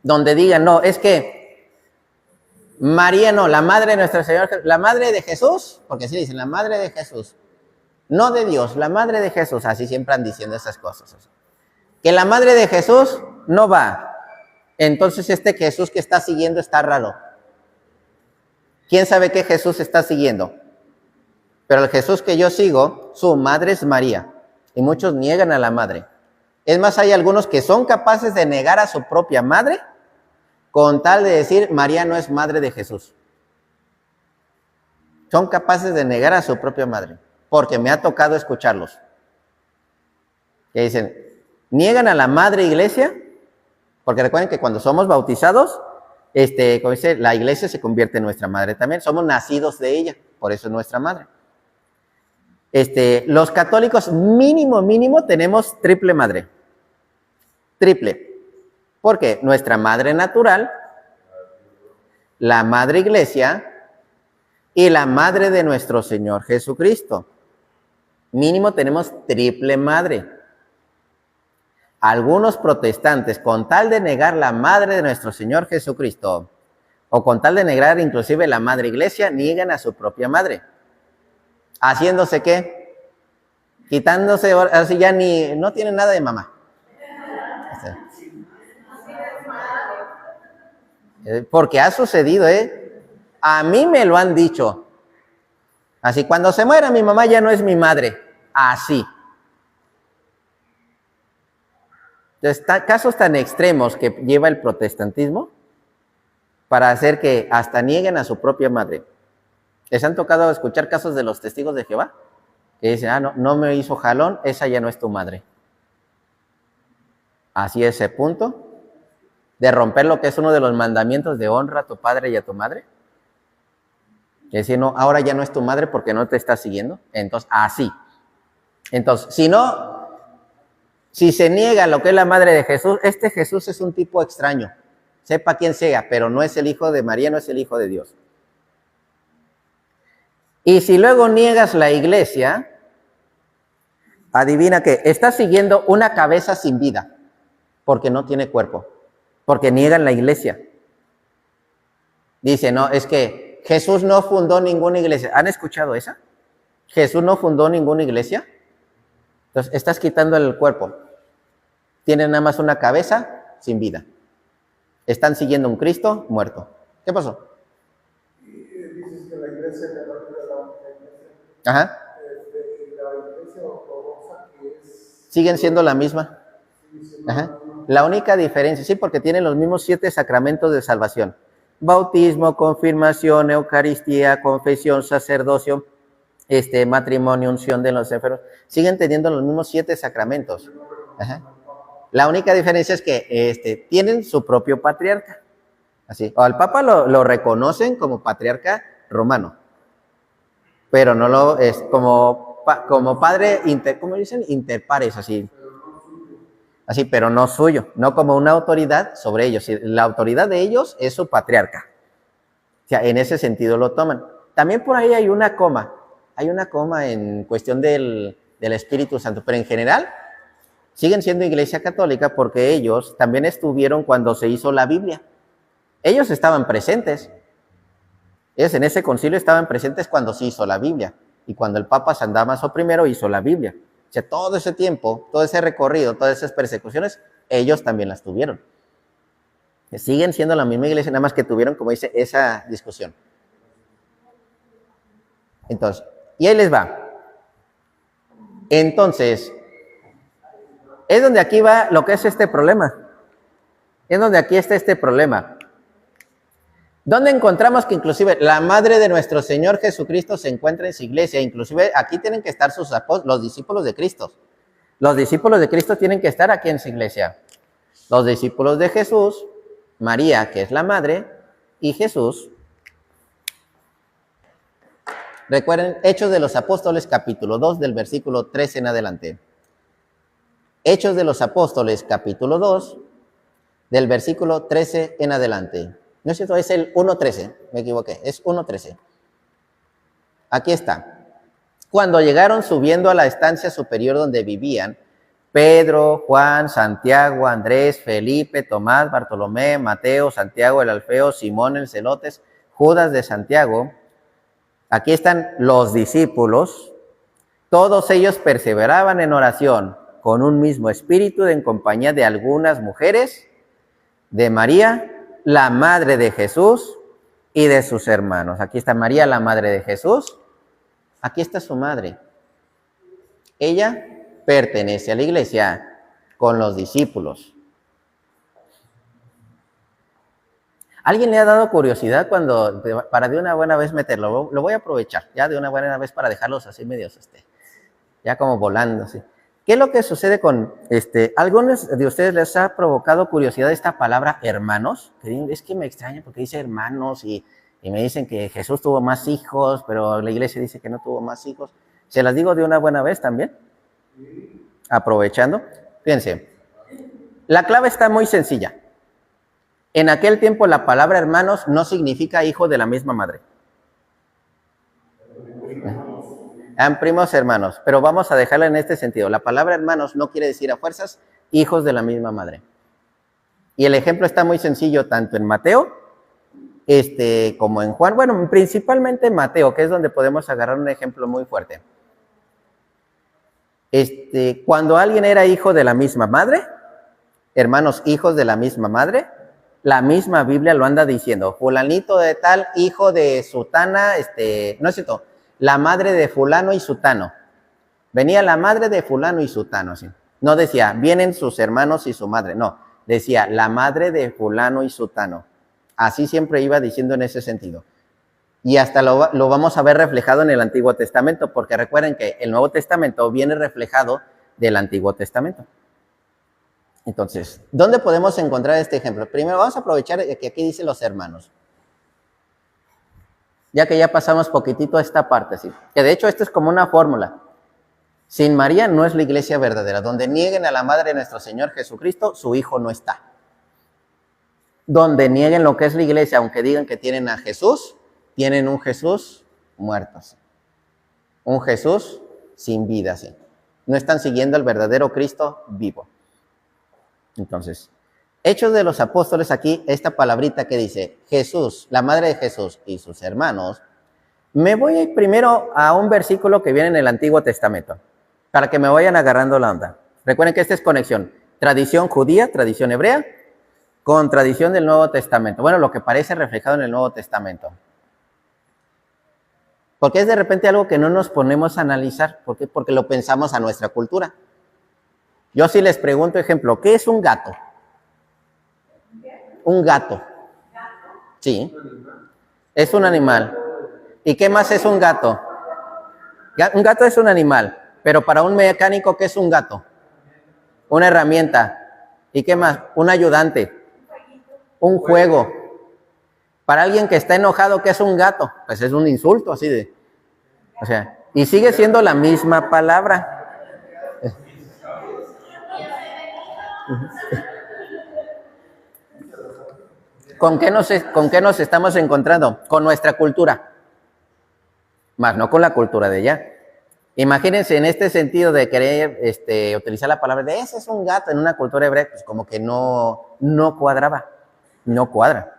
Donde digan, no, es que María no, la madre de nuestro Señor, la madre de Jesús, porque así dicen, la madre de Jesús, no de Dios, la madre de Jesús, así siempre han diciendo esas cosas. Que la madre de Jesús no va, entonces este Jesús que está siguiendo está raro. ¿Quién sabe qué Jesús está siguiendo? Pero el Jesús que yo sigo, su madre es María, y muchos niegan a la madre. Es más, hay algunos que son capaces de negar a su propia madre, con tal de decir, María no es madre de Jesús. Son capaces de negar a su propia madre, porque me ha tocado escucharlos. Que dicen, niegan a la madre iglesia, porque recuerden que cuando somos bautizados, como dice, la iglesia se convierte en nuestra madre también. Somos nacidos de ella, por eso es nuestra madre. Los católicos mínimo tenemos triple madre. Triple. Porque nuestra madre natural, la madre iglesia y la madre de nuestro Señor Jesucristo. Mínimo tenemos triple madre. Algunos protestantes, con tal de negar la madre de nuestro Señor Jesucristo, o con tal de negar inclusive la madre iglesia, niegan a su propia madre. ¿Haciéndose qué? Quitándose, así ya no tienen nada de mamá. Porque ha sucedido, A mí me lo han dicho. Así, cuando se muera mi mamá ya no es mi madre. Así. Entonces, casos tan extremos que lleva el protestantismo para hacer que hasta nieguen a su propia madre. ¿Les han tocado escuchar casos de los testigos de Jehová? Que dicen, no me hizo jalón, esa ya no es tu madre. Así ese punto de romper lo que es uno de los mandamientos de honra a tu padre y a tu madre. Y decir, no, ahora ya no es tu madre porque no te está siguiendo. Entonces, así. Entonces, si se niega lo que es la madre de Jesús, Jesús es un tipo extraño. Sepa quién sea, pero no es el hijo de María, no es el hijo de Dios. Y si luego niegas la iglesia, adivina qué, estás siguiendo una cabeza sin vida, porque no tiene cuerpo, porque niegan la iglesia. Dice, no, es que Jesús no fundó ninguna iglesia. ¿Han escuchado esa? Jesús no fundó ninguna iglesia. Entonces, estás quitando el cuerpo. Tienen nada más una cabeza sin vida. Están siguiendo un Cristo muerto. ¿Qué pasó? Dices que la iglesia católica es la única iglesia. Ajá. La iglesia ortodoxa que es... Siguen siendo la misma. Ajá. La única diferencia, sí, porque tienen los mismos 7 sacramentos de salvación. Bautismo, confirmación, Eucaristía, confesión, sacerdocio, matrimonio, unción de los enfermos. Siguen teniendo los mismos 7 sacramentos. Ajá. La única diferencia es que tienen su propio patriarca. Así, o al Papa lo reconocen como patriarca romano, pero no lo es como padre, ¿cómo dicen? Interpares, así, pero no suyo, no como una autoridad sobre ellos. La autoridad de ellos es su patriarca. O sea, en ese sentido lo toman. También por ahí hay una coma en cuestión del Espíritu Santo, pero en general siguen siendo iglesia católica porque ellos también estuvieron cuando se hizo la Biblia. Ellos estaban presentes. Ellos en ese concilio estaban presentes cuando se hizo la Biblia y cuando el Papa San Dámaso I hizo la Biblia. O sea, todo ese tiempo, todo ese recorrido, todas esas persecuciones, ellos también las tuvieron. Siguen siendo la misma iglesia, nada más que tuvieron, como dice, esa discusión. Entonces, y ahí les va. Entonces, es donde aquí va lo que es este problema. Es donde aquí está este problema. ¿Dónde encontramos que inclusive la madre de nuestro Señor Jesucristo se encuentra en su iglesia? Inclusive aquí tienen que estar los discípulos de Cristo. Los discípulos de Cristo tienen que estar aquí en su iglesia. Los discípulos de Jesús, María, que es la madre, y Jesús. Recuerden, Hechos de los Apóstoles, capítulo 2, del versículo 13 en adelante. Hechos de los Apóstoles, capítulo 2, del versículo 13 en adelante. No es cierto, es el 1.13, me equivoqué, es 1.13. Aquí está. Cuando llegaron subiendo a la estancia superior donde vivían, Pedro, Juan, Santiago, Andrés, Felipe, Tomás, Bartolomé, Mateo, Santiago el Alfeo, Simón el Celotes, Judas de Santiago. Aquí están los discípulos. Todos ellos perseveraban en oración con un mismo espíritu en compañía de algunas mujeres, de María, la madre de Jesús, y de sus hermanos. Aquí está María, la madre de Jesús. Aquí está su madre. Ella pertenece a la iglesia con los discípulos. ¿Alguien le ha dado curiosidad para de una buena vez meterlo? Lo voy a aprovechar, ya de una buena vez para dejarlos así medios, ya como volando, así. ¿Qué es lo que sucede con algunos de ustedes les ha provocado curiosidad esta palabra hermanos? Es que me extraña porque dice hermanos y me dicen que Jesús tuvo más hijos, pero la iglesia dice que no tuvo más hijos. ¿Se las digo de una buena vez también? Aprovechando. Fíjense, la clave está muy sencilla. En aquel tiempo la palabra hermanos no significa hijo de la misma madre. Eran primos hermanos, pero vamos a dejarla en este sentido. La palabra hermanos no quiere decir a fuerzas hijos de la misma madre. Y el ejemplo está muy sencillo tanto en Mateo como en Juan. Bueno, principalmente en Mateo, que es donde podemos agarrar un ejemplo muy fuerte. Cuando alguien era hijo de la misma madre, hermanos hijos de la misma madre, la misma Biblia lo anda diciendo, fulanito de tal, hijo de sutana, no es cierto, la madre de fulano y sutano. Venía la madre de fulano y sutano, ¿sí? No decía, vienen sus hermanos y su madre, no, decía, la madre de fulano y sutano. Así siempre iba diciendo en ese sentido. Y hasta lo vamos a ver reflejado en el Antiguo Testamento, porque recuerden que el Nuevo Testamento viene reflejado del Antiguo Testamento. Entonces, ¿dónde podemos encontrar este ejemplo? Primero vamos a aprovechar que aquí dice los hermanos. Ya que ya pasamos poquitito a esta parte, ¿sí? Que de hecho esto es como una fórmula. Sin María no es la iglesia verdadera. Donde nieguen a la madre de nuestro Señor Jesucristo, su hijo no está. Donde nieguen lo que es la iglesia, aunque digan que tienen a Jesús, tienen un Jesús muerto, ¿sí? Un Jesús sin vida, ¿sí? No están siguiendo al verdadero Cristo vivo. Entonces, Hechos de los Apóstoles, aquí, esta palabrita que dice Jesús, la madre de Jesús y sus hermanos. Me voy a ir primero a un versículo que viene en el Antiguo Testamento, para que me vayan agarrando la onda. Recuerden que esta es conexión, tradición judía, tradición hebrea, con tradición del Nuevo Testamento. Bueno, lo que parece reflejado en el Nuevo Testamento. Porque es de repente algo que no nos ponemos a analizar. ¿Por qué? Porque lo pensamos a nuestra cultura. Yo sí les pregunto, ejemplo, ¿qué es un gato? Un gato. Sí. Es un animal. ¿Y qué más es un gato? Un gato es un animal. Pero para un mecánico, ¿qué es un gato? Una herramienta. ¿Y qué más? Un ayudante. Un juego. Para alguien que está enojado, ¿qué es un gato? Pues es un insulto así de... O sea, y sigue siendo la misma palabra. ¿Con qué nos estamos encontrando? Con nuestra cultura. Más no con la cultura de allá. Imagínense en este sentido de querer utilizar la palabra de ese es un gato en una cultura hebrea, pues como que no cuadraba. No cuadra.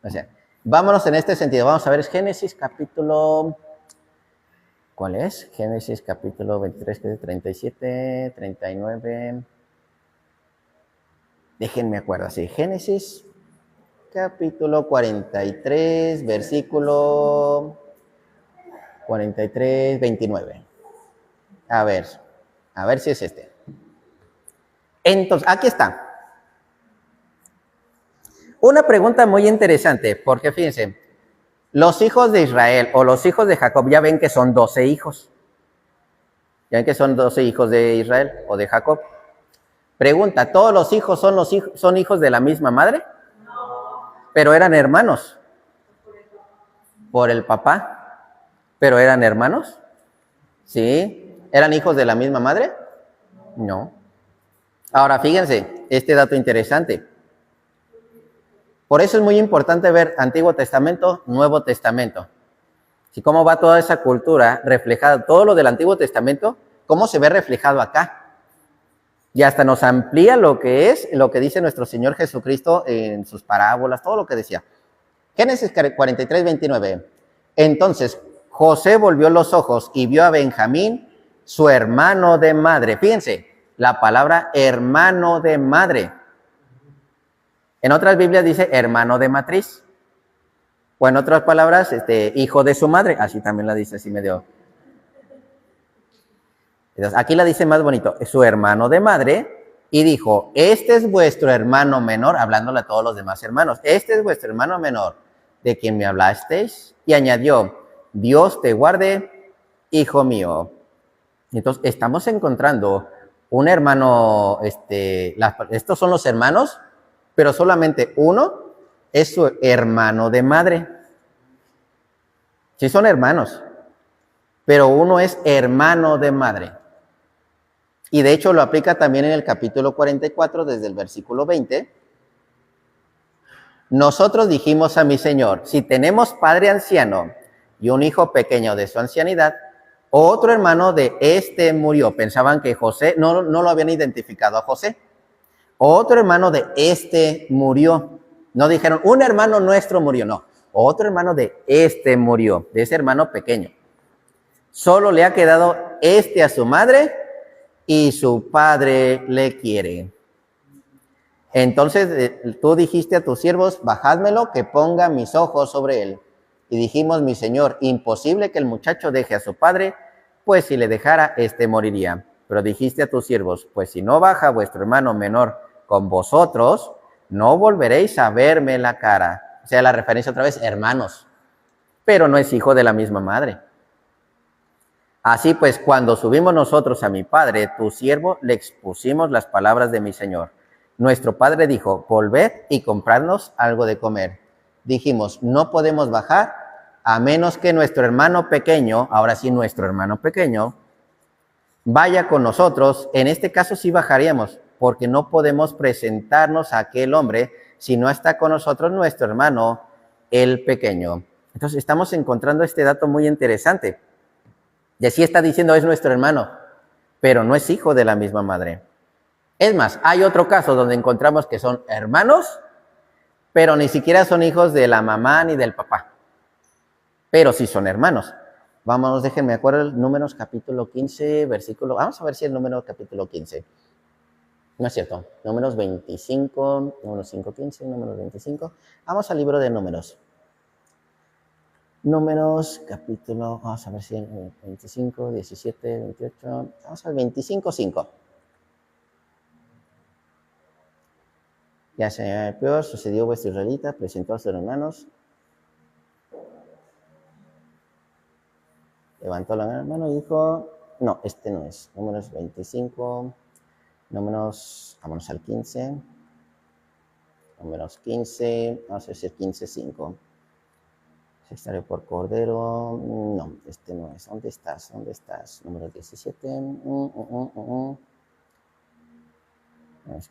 O sea, vámonos en este sentido. Vamos a ver, es Génesis capítulo... ¿Cuál es? Génesis capítulo 23, 37, 39... Déjenme acuerdo, así. Génesis capítulo 43, versículo 43, 29. A ver si es este. Entonces, aquí está. Una pregunta muy interesante, porque fíjense, los hijos de Israel o los hijos de Jacob ya ven que son 12 hijos. Ya ven que son 12 hijos de Israel o de Jacob. Pregunta, ¿todos los hijos son hijos de la misma madre? No. Pero eran hermanos. Por el papá. Pero eran hermanos. ¿Sí? ¿Eran hijos de la misma madre? No. Ahora, fíjense, este dato interesante. Por eso es muy importante ver Antiguo Testamento, Nuevo Testamento. ¿Y cómo va toda esa cultura reflejada? Todo lo del Antiguo Testamento, ¿cómo se ve reflejado acá? Y hasta nos amplía lo que dice nuestro Señor Jesucristo en sus parábolas, todo lo que decía. Génesis 43, 29. Entonces, José volvió los ojos y vio a Benjamín, su hermano de madre. Fíjense, la palabra hermano de madre. En otras Biblias dice hermano de matriz. O en otras palabras, hijo de su madre. Así también la dice, así medio... Entonces, aquí la dice más bonito, es su hermano de madre, y dijo, este es vuestro hermano menor, hablándole a todos los demás hermanos, este es vuestro hermano menor, de quien me hablasteis, y añadió, Dios te guarde, hijo mío. Entonces, estamos encontrando un hermano, estos son los hermanos, pero solamente uno es su hermano de madre. Sí son hermanos, pero uno es hermano de madre. Y de hecho lo aplica también en el capítulo 44, desde el versículo 20. Nosotros dijimos a mi Señor, si tenemos padre anciano y un hijo pequeño de su ancianidad, otro hermano de este murió. Pensaban que José, no lo habían identificado a José. Otro hermano de este murió. No dijeron, un hermano nuestro murió, no. Otro hermano de este murió, de ese hermano pequeño. Solo le ha quedado a su madre y su padre le quiere. Entonces tú dijiste a tus siervos, bajádmelo, que ponga mis ojos sobre él. Y dijimos, mi señor, imposible que el muchacho deje a su padre, pues si le dejara, moriría. Pero dijiste a tus siervos, pues si no baja vuestro hermano menor con vosotros, no volveréis a verme la cara. O sea, la referencia otra vez, hermanos. Pero no es hijo de la misma madre. Así pues, cuando subimos nosotros a mi padre, tu siervo, le expusimos las palabras de mi señor. Nuestro padre dijo, volved y compradnos algo de comer. Dijimos, no podemos bajar a menos que nuestro hermano pequeño, ahora sí nuestro hermano pequeño, vaya con nosotros. En este caso sí bajaríamos, porque no podemos presentarnos a aquel hombre si no está con nosotros nuestro hermano, el pequeño. Entonces estamos encontrando este dato muy interesante. Y así está diciendo, es nuestro hermano, pero no es hijo de la misma madre. Es más, hay otro caso donde encontramos que son hermanos, pero ni siquiera son hijos de la mamá ni del papá. Pero sí son hermanos. Vamos, déjenme acuerdo, Números capítulo 15, versículo... Vamos a ver si el número capítulo 15. No es cierto. Números 25, Números 5, 15, Números 25. Vamos al libro de Números. Números capítulo... Vamos a ver si 25, 17, 28... Vamos al 25, 5. Ya se peor, sucedió vuestro israelita, presentó a sus hermanos, levantó la mano y dijo, no, no es, Números 25, Números, vámonos al 15, Números 15, vamos a decir 15, 5. Estaré por cordero, no, no es, ¿dónde estás? Números 17, Números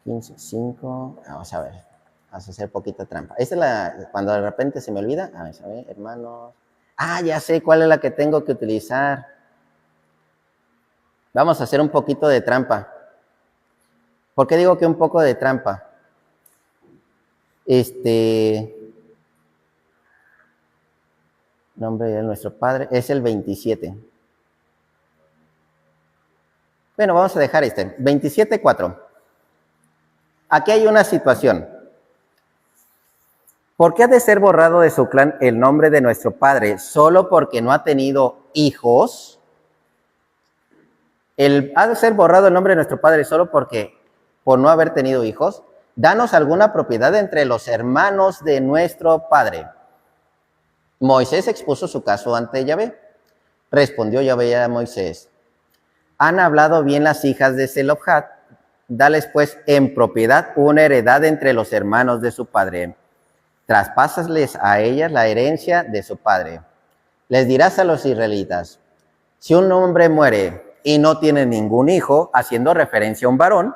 15, 5, vamos a ver, vamos a hacer poquita trampa. Esta es cuando de repente se me olvida, a ver, hermanos. Ya sé cuál es la que tengo que utilizar. Vamos a hacer un poquito de trampa. ¿Por qué digo que un poco de trampa? Nombre de nuestro Padre es el 27. Bueno, vamos a dejar 27:4. Aquí hay una situación. ¿Por qué ha de ser borrado de su clan el nombre de nuestro padre solo porque no ha tenido hijos? ¿Ha de ser borrado el nombre de nuestro padre solo por no haber tenido hijos? Danos alguna propiedad entre los hermanos de nuestro padre. Moisés expuso su caso ante Yahvé. Respondió Yahvé a Moisés, han hablado bien las hijas de Zelofhad, dales pues en propiedad una heredad entre los hermanos de su padre. Traspásasles a ellas la herencia de su padre. Les dirás a los israelitas, si un hombre muere y no tiene ningún hijo, haciendo referencia a un varón,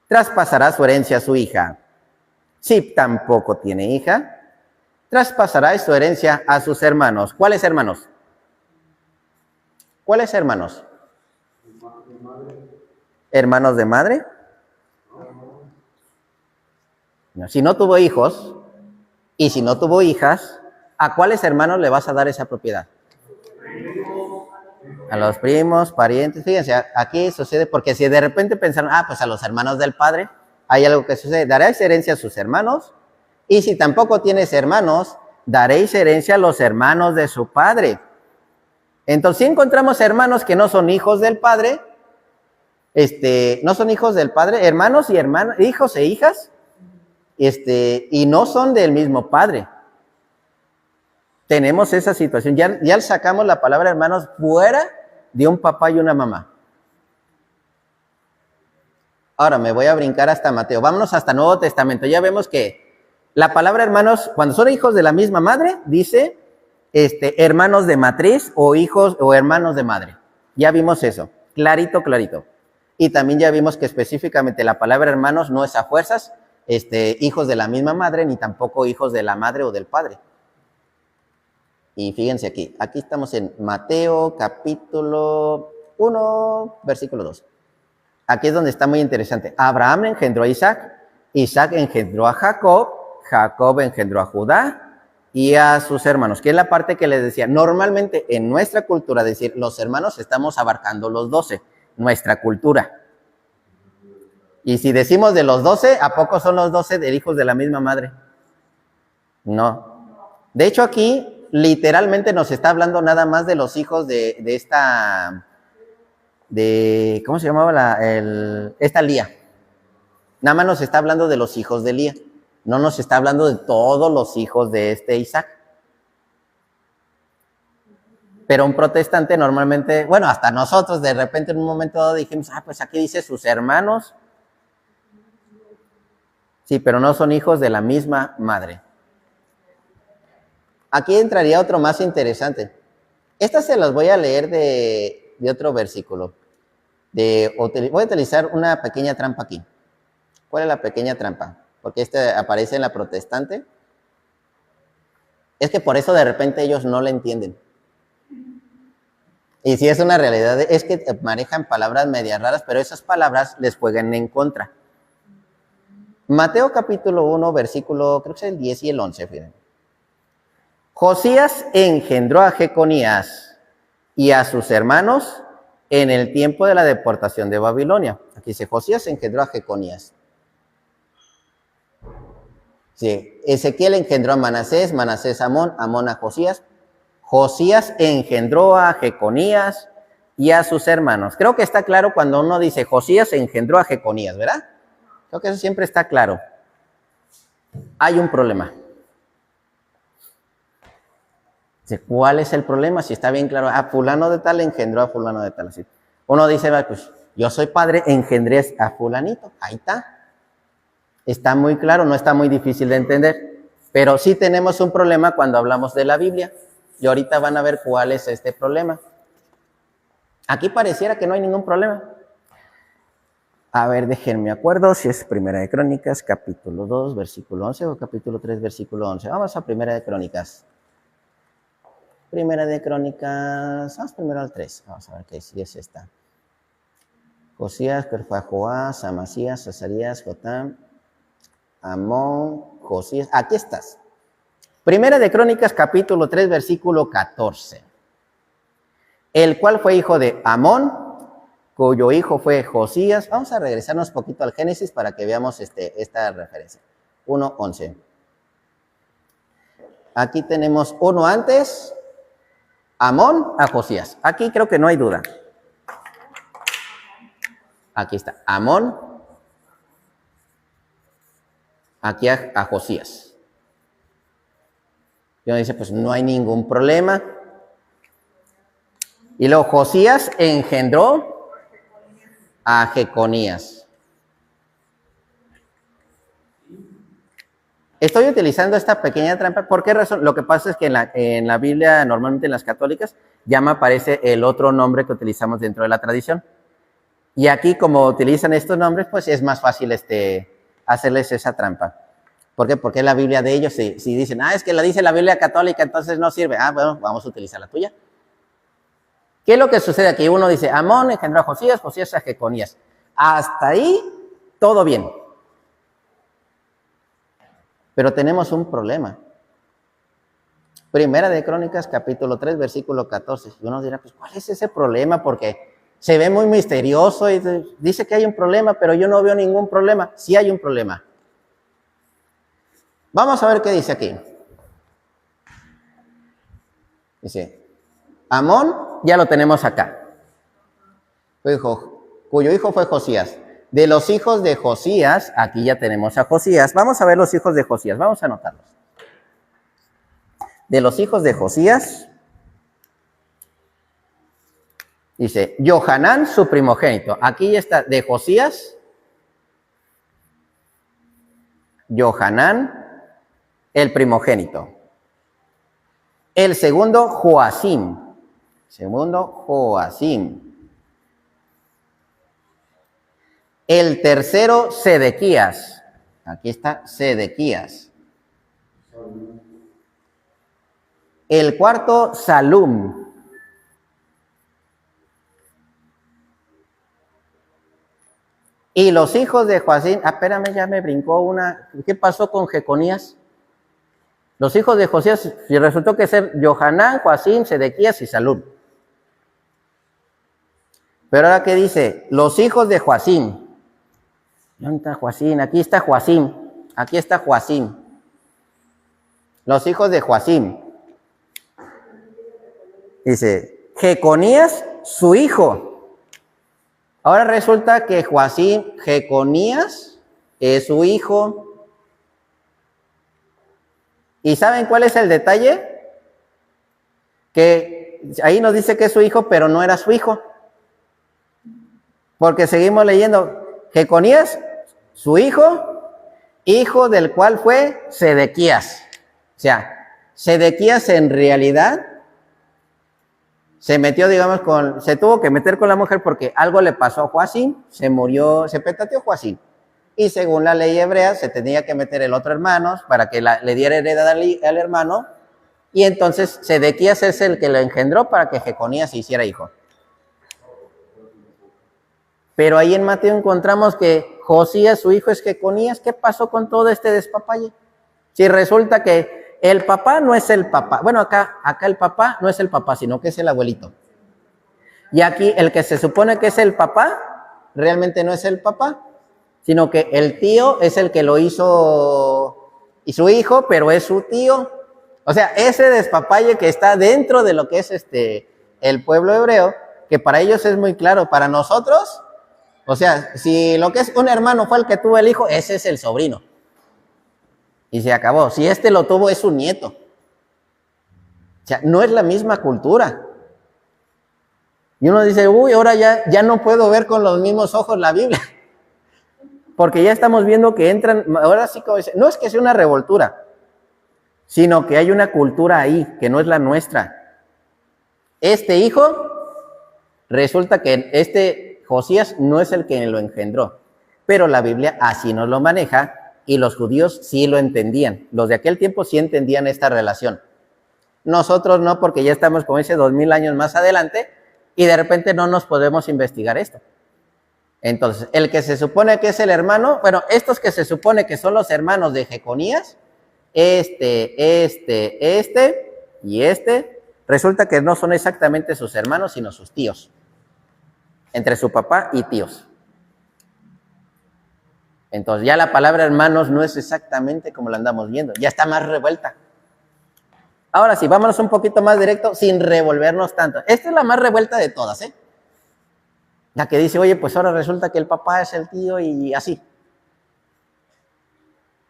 traspasará su herencia a su hija. Si tampoco tiene hija, traspasará su herencia a sus hermanos. ¿Cuáles hermanos? ¿Cuáles hermanos? ¿Hermanos de madre? No, si no tuvo hijos y si no tuvo hijas, ¿a cuáles hermanos le vas a dar esa propiedad? A los primos, parientes. Fíjense, aquí sucede porque si de repente pensaron, pues a los hermanos del padre, hay algo que sucede. Daréis herencia a sus hermanos, y si tampoco tienes hermanos, daréis herencia a los hermanos de su padre. Entonces, si encontramos hermanos que no son hijos del padre, no son hijos del padre, hermanos y hermanas, hijos e hijas, y no son del mismo padre. Tenemos esa situación. Ya sacamos la palabra hermanos fuera de un papá y una mamá. Ahora me voy a brincar hasta Mateo. Vámonos hasta Nuevo Testamento. Ya vemos que la palabra hermanos, cuando son hijos de la misma madre, dice hermanos de matriz o hijos o hermanos de madre. Ya vimos eso, clarito, clarito. Y también ya vimos que específicamente la palabra hermanos no es a fuerzas, hijos de la misma madre, ni tampoco hijos de la madre o del padre. Y fíjense aquí estamos en Mateo capítulo 1, versículo 2. Aquí es donde está muy interesante. Abraham engendró a Isaac, Isaac engendró a Jacob, Jacob engendró a Judá y a sus hermanos, que es la parte que les decía. Normalmente en nuestra cultura decir los hermanos estamos abarcando los 12, nuestra cultura. Y si decimos de los 12, ¿a poco son los 12 de hijos de la misma madre? No. De hecho aquí literalmente nos está hablando nada más de los hijos de esta... ¿cómo se llamaba esta Lía? Nada más nos está hablando de los hijos de Lía. No nos está hablando de todos los hijos de Isaac. Pero un protestante normalmente, bueno, hasta nosotros de repente en un momento dado dijimos, pues aquí dice sus hermanos. Sí, pero no son hijos de la misma madre. Aquí entraría otro más interesante. Estas se las voy a leer de otro versículo. Voy a utilizar una pequeña trampa aquí. ¿Cuál es la pequeña trampa? Porque aparece en la protestante. Es que por eso de repente ellos no la entienden. Y si es una realidad, es que manejan palabras medias raras, pero esas palabras les juegan en contra. Mateo capítulo 1, versículo, creo que es el 10 y el 11, fíjense. Josías engendró a Jeconías y a sus hermanos en el tiempo de la deportación de Babilonia. Aquí dice, Josías engendró a Jeconías. Sí, Ezequiel engendró a Manasés, Manasés a Amón, Amón a Josías. Josías engendró a Jeconías y a sus hermanos. Creo que está claro cuando uno dice Josías engendró a Jeconías, ¿verdad? Creo que eso siempre está claro. Hay un problema. ¿Cuál es el problema? Si está bien claro, fulano de tal engendró a fulano de tal. Así. Uno dice, pues yo soy padre, engendré a fulanito. Ahí está. Está muy claro, no está muy difícil de entender. Pero sí tenemos un problema cuando hablamos de la Biblia. Y ahorita van a ver cuál es este problema. Aquí pareciera que no hay ningún problema. A ver, déjenme acuerdo si es Primera de Crónicas, capítulo 2, versículo 11 o capítulo 3, versículo 11. Vamos a Primera de Crónicas. Primera de Crónicas, vamos primero al 3. Vamos a ver qué si es esta. Josías, Joás, Amasías, Azarías, Jotam, Amón, Josías. Aquí estás. Primera de Crónicas, capítulo 3, versículo 14. El cual fue hijo de Amón, cuyo hijo fue Josías. Vamos a regresarnos un poquito al Génesis para que veamos esta referencia. 1:11. Aquí tenemos uno antes, Amón a Josías. Aquí creo que no hay duda. Aquí está, Amón. Aquí a Josías. Y uno dice, pues no hay ningún problema. Y luego Josías engendró a Jeconías. Estoy utilizando esta pequeña trampa. ¿Por qué razón? Lo que pasa es que en la Biblia, normalmente en las católicas, ya me aparece el otro nombre que utilizamos dentro de la tradición. Y aquí, como utilizan estos nombres, pues es más fácil hacerles esa trampa. ¿Por qué? Porque la Biblia de ellos, si dicen, es que la dice la Biblia católica, entonces no sirve. Bueno, vamos a utilizar la tuya. ¿Qué es lo que sucede aquí? Uno dice, Amón engendró a Josías, Josías a Jeconías. Hasta ahí, todo bien. Pero tenemos un problema. Primera de Crónicas, capítulo 3, versículo 14. Y uno dirá, pues, ¿cuál es ese problema? Porque se ve muy misterioso y dice que hay un problema, pero yo no veo ningún problema. Sí hay un problema. Vamos a ver qué dice aquí. Dice, Amón ya lo tenemos acá. Cuyo hijo fue Josías. De los hijos de Josías, aquí ya tenemos a Josías. Vamos a ver los hijos de Josías, vamos a anotarlos. De los hijos de Josías, Dice, Johanán, su primogénito. Aquí está, de Josías, Johanán, el primogénito. El segundo, Joacim. Segundo, Joacim. El tercero, Sedequías. Aquí está Sedequías. El cuarto, Salum. Y los hijos de Joacim, espérame, ya me brincó una. ¿Qué pasó con Jeconías? Los hijos de Josías, resultó que ser Johanán, Joacim, Sedequías y Salum. Pero ahora, ¿qué dice? Los hijos de Joacim. ¿Dónde está Joacim? Aquí está Joacim. Aquí está Joacim. Los hijos de Joacim. Dice, Jeconías, su hijo. Ahora resulta que Joacim, Jeconías, es su hijo. ¿Y saben cuál es el detalle? Que ahí nos dice que es su hijo, pero no era su hijo. Porque seguimos leyendo, Jeconías, su hijo, hijo del cual fue Sedequías. O sea, Sedequías en realidad se metió, digamos, se tuvo que meter con la mujer porque algo le pasó a Joacim, se murió, se petateó Joacim. Y según la ley hebrea, se tenía que meter el otro hermano para que le diera heredad al hermano. Y entonces Sedequías es el que lo engendró para que Jeconías se hiciera hijo. Pero ahí en Mateo encontramos que Josías, su hijo, es Jeconías. ¿Qué pasó con todo este despapalle? Si resulta que el papá no es el papá. Bueno, acá el papá no es el papá, sino que es el abuelito. Y aquí el que se supone que es el papá, realmente no es el papá, sino que el tío es el que lo hizo y su hijo, pero es su tío. O sea, ese despapalle que está dentro de lo que es el pueblo hebreo, que para ellos es muy claro, para nosotros, o sea, si lo que es un hermano fue el que tuvo el hijo, ese es el sobrino. Y se acabó. Si lo tuvo, es su nieto. O sea, no es la misma cultura. Y uno dice, uy, ahora ya no puedo ver con los mismos ojos la Biblia. Porque ya estamos viendo que entran, ahora sí como dice, no es que sea una revoltura, sino que hay una cultura ahí, que no es la nuestra. Este hijo, resulta que Josías no es el que lo engendró, pero la Biblia así nos lo maneja. Y los judíos sí lo entendían. Los de aquel tiempo sí entendían esta relación. Nosotros no, porque ya estamos, como dice, 2000 años más adelante y de repente no nos podemos investigar esto. Entonces, el que se supone que es el hermano, bueno, estos que se supone que son los hermanos de Jeconías, y resulta que no son exactamente sus hermanos, sino sus tíos. Entre su papá y tíos. Entonces ya la palabra hermanos no es exactamente como la andamos viendo, ya está más revuelta. Ahora sí, vámonos un poquito más directo sin revolvernos tanto. Esta es la más revuelta de todas, ¿eh? La que dice, oye, pues ahora resulta que el papá es el tío y así.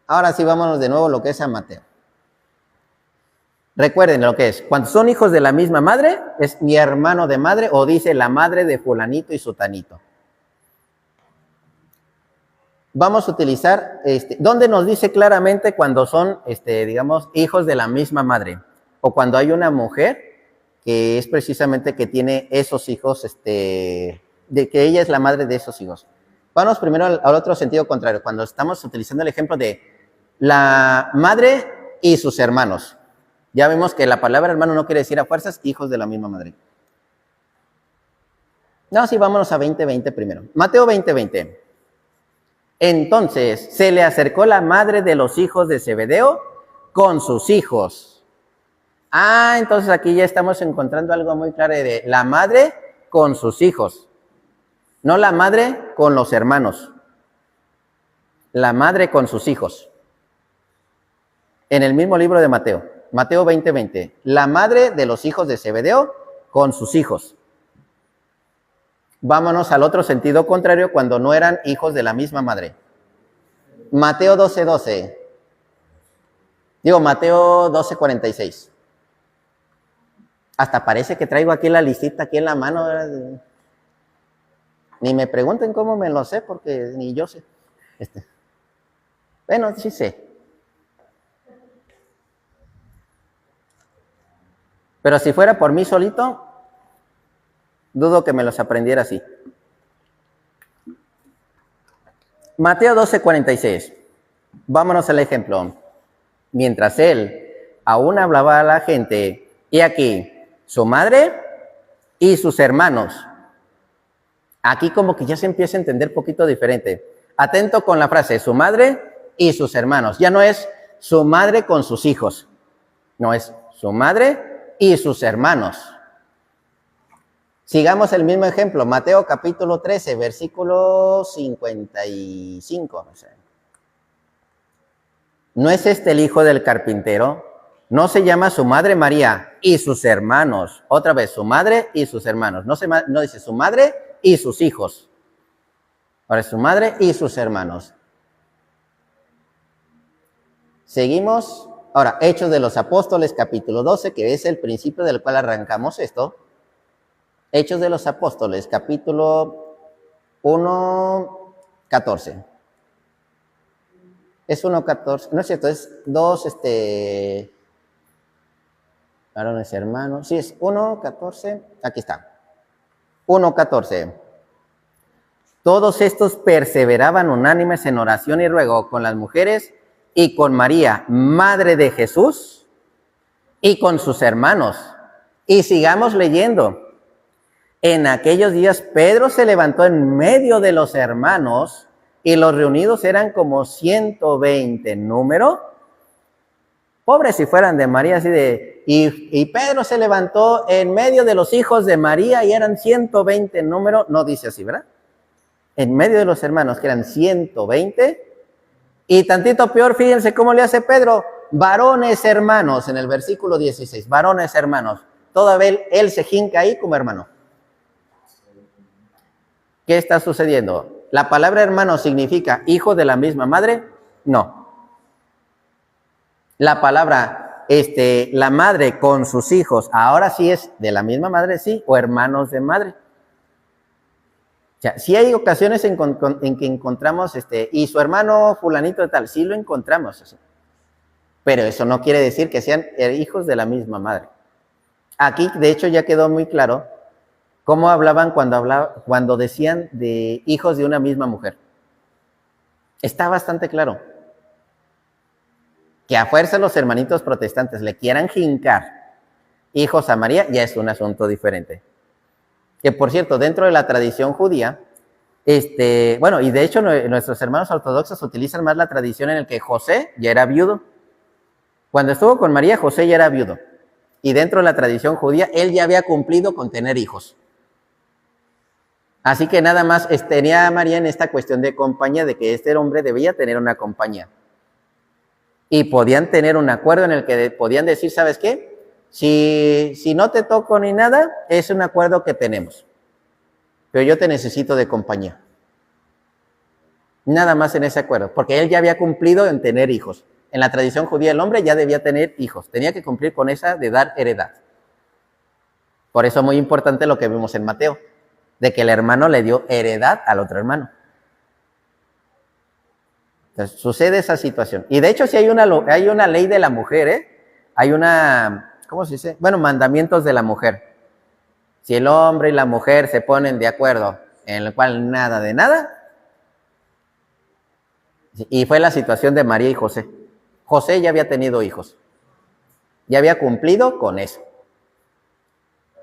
Ahora sí, vámonos de nuevo a lo que es San Mateo. Recuerden lo que es, cuando son hijos de la misma madre, es mi hermano de madre o dice la madre de fulanito y sutanito. Vamos a utilizar, ¿dónde nos dice claramente cuando son, digamos, hijos de la misma madre? O cuando hay una mujer que es precisamente que tiene esos hijos, de que ella es la madre de esos hijos. Vamos primero al otro sentido contrario, cuando estamos utilizando el ejemplo de la madre y sus hermanos. Ya vemos que la palabra hermano no quiere decir a fuerzas hijos de la misma madre. No, sí, vámonos a 20:20 primero. Mateo 20:20. Entonces se le acercó la madre de los hijos de Zebedeo con sus hijos. Entonces aquí ya estamos encontrando algo muy claro de la madre con sus hijos. No la madre con los hermanos. La madre con sus hijos. En el mismo libro de Mateo. Mateo 20:20. La madre de los hijos de Zebedeo con sus hijos. Vámonos al otro sentido contrario cuando no eran hijos de la misma madre. Mateo 12:12. Mateo 12:46. Hasta parece que traigo aquí la listita aquí en la mano, ¿verdad? Ni me pregunten cómo me lo sé, porque ni yo sé. Bueno, sí sé. Pero si fuera por mí solito, dudo que me los aprendiera así. Mateo 12:46. Vámonos al ejemplo. Mientras él aún hablaba a la gente, y aquí, su madre y sus hermanos. Aquí como que ya se empieza a entender poquito diferente. Atento con la frase, su madre y sus hermanos. Ya no es su madre con sus hijos. No, es su madre y sus hermanos. Sigamos el mismo ejemplo. Mateo capítulo 13, versículo 55. No sé. ¿No es este el hijo del carpintero? ¿No se llama su madre María y sus hermanos? Otra vez, su madre y sus hermanos. No dice su madre y sus hijos. Ahora es su madre y sus hermanos. Seguimos. Ahora, Hechos de los Apóstoles, capítulo 12, que es el principio del cual arrancamos esto. Hechos de los Apóstoles, capítulo 1, 14. Es 1:14, no es cierto, es 2, varones hermanos, sí, es 1:14, aquí está, 1:14. Todos estos perseveraban unánimes en oración y ruego con las mujeres y con María, madre de Jesús, y con sus hermanos. Y sigamos leyendo. En aquellos días Pedro se levantó en medio de los hermanos, y los reunidos eran como 120 en número. Pobres si fueran de María, así de... Y Pedro se levantó en medio de los hijos de María y eran 120 en número. No dice así, ¿verdad? En medio de los hermanos, que eran 120. Y tantito peor, fíjense cómo le hace Pedro. Varones hermanos, en el versículo 16. Varones hermanos. Todavía él se jinca ahí como hermano. ¿Qué está sucediendo? ¿La palabra hermano significa hijo de la misma madre? No. La palabra, la madre con sus hijos, ahora sí es de la misma madre, sí, o hermanos de madre. O sea, sí hay ocasiones en que encontramos, y su hermano fulanito de tal, sí lo encontramos. Así. Pero eso no quiere decir que sean hijos de la misma madre. Aquí, de hecho, ya quedó muy claro cómo hablaban cuando decían de hijos de una misma mujer. Está bastante claro. Que a fuerza los hermanitos protestantes le quieran jincar hijos a María, ya es un asunto diferente. Que por cierto, dentro de la tradición judía, bueno, y de hecho nuestros hermanos ortodoxos utilizan más la tradición en el que José ya era viudo. Cuando estuvo con María, José ya era viudo. Y dentro de la tradición judía, él ya había cumplido con tener hijos. Así que nada más tenía a María en esta cuestión de compañía, de que este hombre debía tener una compañía. Y podían tener un acuerdo en el que podían decir, ¿sabes qué? Si no te toco ni nada, es un acuerdo que tenemos. Pero yo te necesito de compañía. Nada más en ese acuerdo, porque él ya había cumplido en tener hijos. En la tradición judía el hombre ya debía tener hijos, tenía que cumplir con esa de dar heredad. Por eso muy importante lo que vimos en Mateo, de que el hermano le dio heredad al otro hermano. Entonces, sucede esa situación. Y de hecho, sí hay una ley de la mujer, Hay ¿cómo se dice? Bueno, mandamientos de la mujer. Si el hombre y la mujer se ponen de acuerdo en el cual nada de nada, y fue la situación de María y José. José ya había tenido hijos. Ya había cumplido con eso.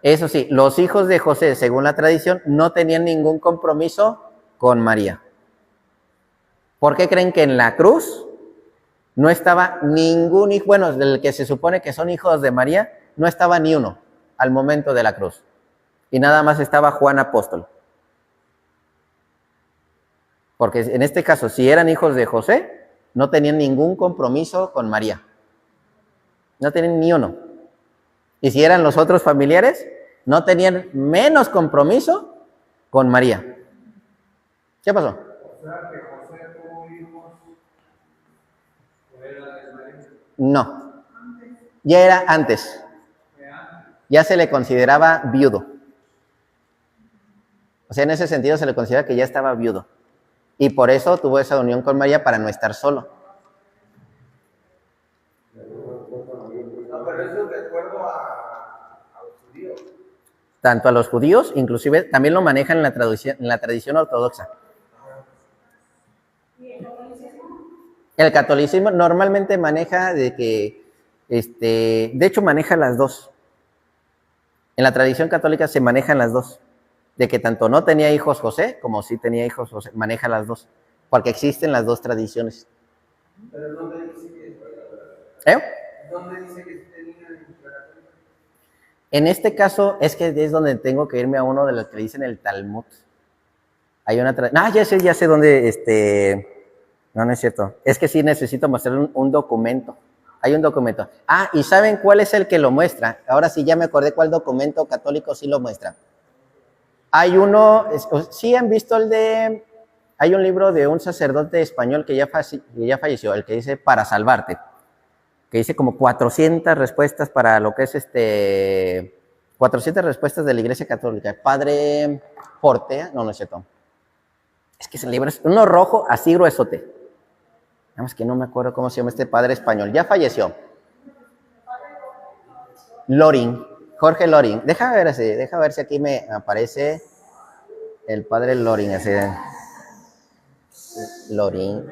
Eso sí, los hijos de José, según la tradición, no tenían ningún compromiso con María. ¿Por qué creen que en la cruz no estaba ningún hijo? Bueno, del que se supone que son hijos de María, no estaba ni uno al momento de la cruz. Y nada más estaba Juan Apóstol. Porque en este caso, si eran hijos de José, no tenían ningún compromiso con María. No tenían ni uno. Y si eran los otros familiares, no tenían menos compromiso con María. ¿Qué pasó? O sea, que José tuvo hijos fuera de María. No. Ya era antes. ya se le consideraba viudo. O sea, en ese sentido se le considera que ya estaba viudo. Y por eso tuvo esa unión con María para no estar solo. No, pero eso es de acuerdo a los judíos. Tanto a los judíos, inclusive también lo manejan en la tradición ortodoxa. El catolicismo normalmente maneja de que, de hecho maneja las dos. En la tradición católica se manejan las dos. De que tanto no tenía hijos José, como sí tenía hijos José, maneja las dos. Porque existen las dos tradiciones. Pero ¿dónde dice que ¿Dónde dice que tenía imperatriz? En este caso, es que es donde tengo que irme a uno de los que dicen el Talmud. Hay una ya sé dónde, no es cierto. Es que sí necesito mostrar un documento. Hay un documento. ¿Y saben cuál es el que lo muestra? Ahora sí ya me acordé cuál documento católico sí lo muestra. Hay uno, sí han visto hay un libro de un sacerdote español que ya falleció, el que dice Para Salvarte, que dice como 400 respuestas para lo que es 400 respuestas de la Iglesia Católica. Padre Portea, no es cierto. Es que ese libro es uno rojo, así gruesote. Nada más que no me acuerdo cómo se llama este padre español. Ya falleció. Loring, Jorge Loring. Deja ver si aquí me aparece el padre Loring. Loring.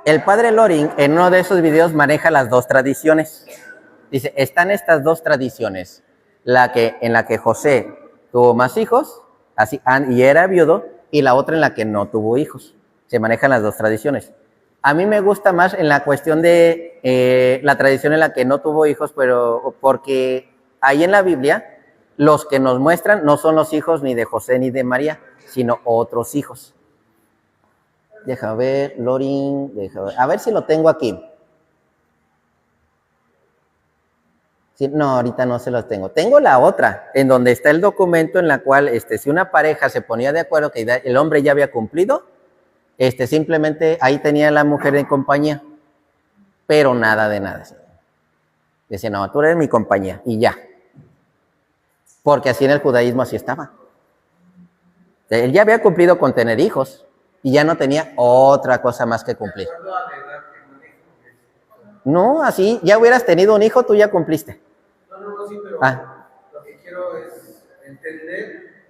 El padre Loring en uno de esos videos maneja las dos tradiciones. Dice, están estas dos tradiciones. En la que José tuvo más hijos y era viudo, y la otra en la que no tuvo hijos. Se manejan las dos tradiciones. A mí me gusta más en la cuestión de la tradición en la que no tuvo hijos, pero porque ahí en la Biblia los que nos muestran no son los hijos ni de José ni de María, sino otros hijos. Deja ver, Loring, a ver si lo tengo aquí. Sí, no, ahorita no se los tengo. Tengo la otra, en donde está el documento en la cual si una pareja se ponía de acuerdo que el hombre ya había cumplido, simplemente ahí tenía la mujer en compañía, pero nada de nada. Decía, no, tú eres mi compañía, y ya. Porque así en el judaísmo así estaba. Él ya había cumplido con tener hijos, y ya no tenía otra cosa más que cumplir. No, así, ya hubieras tenido un hijo, tú ya cumpliste. No, sí, pero lo que quiero es entender,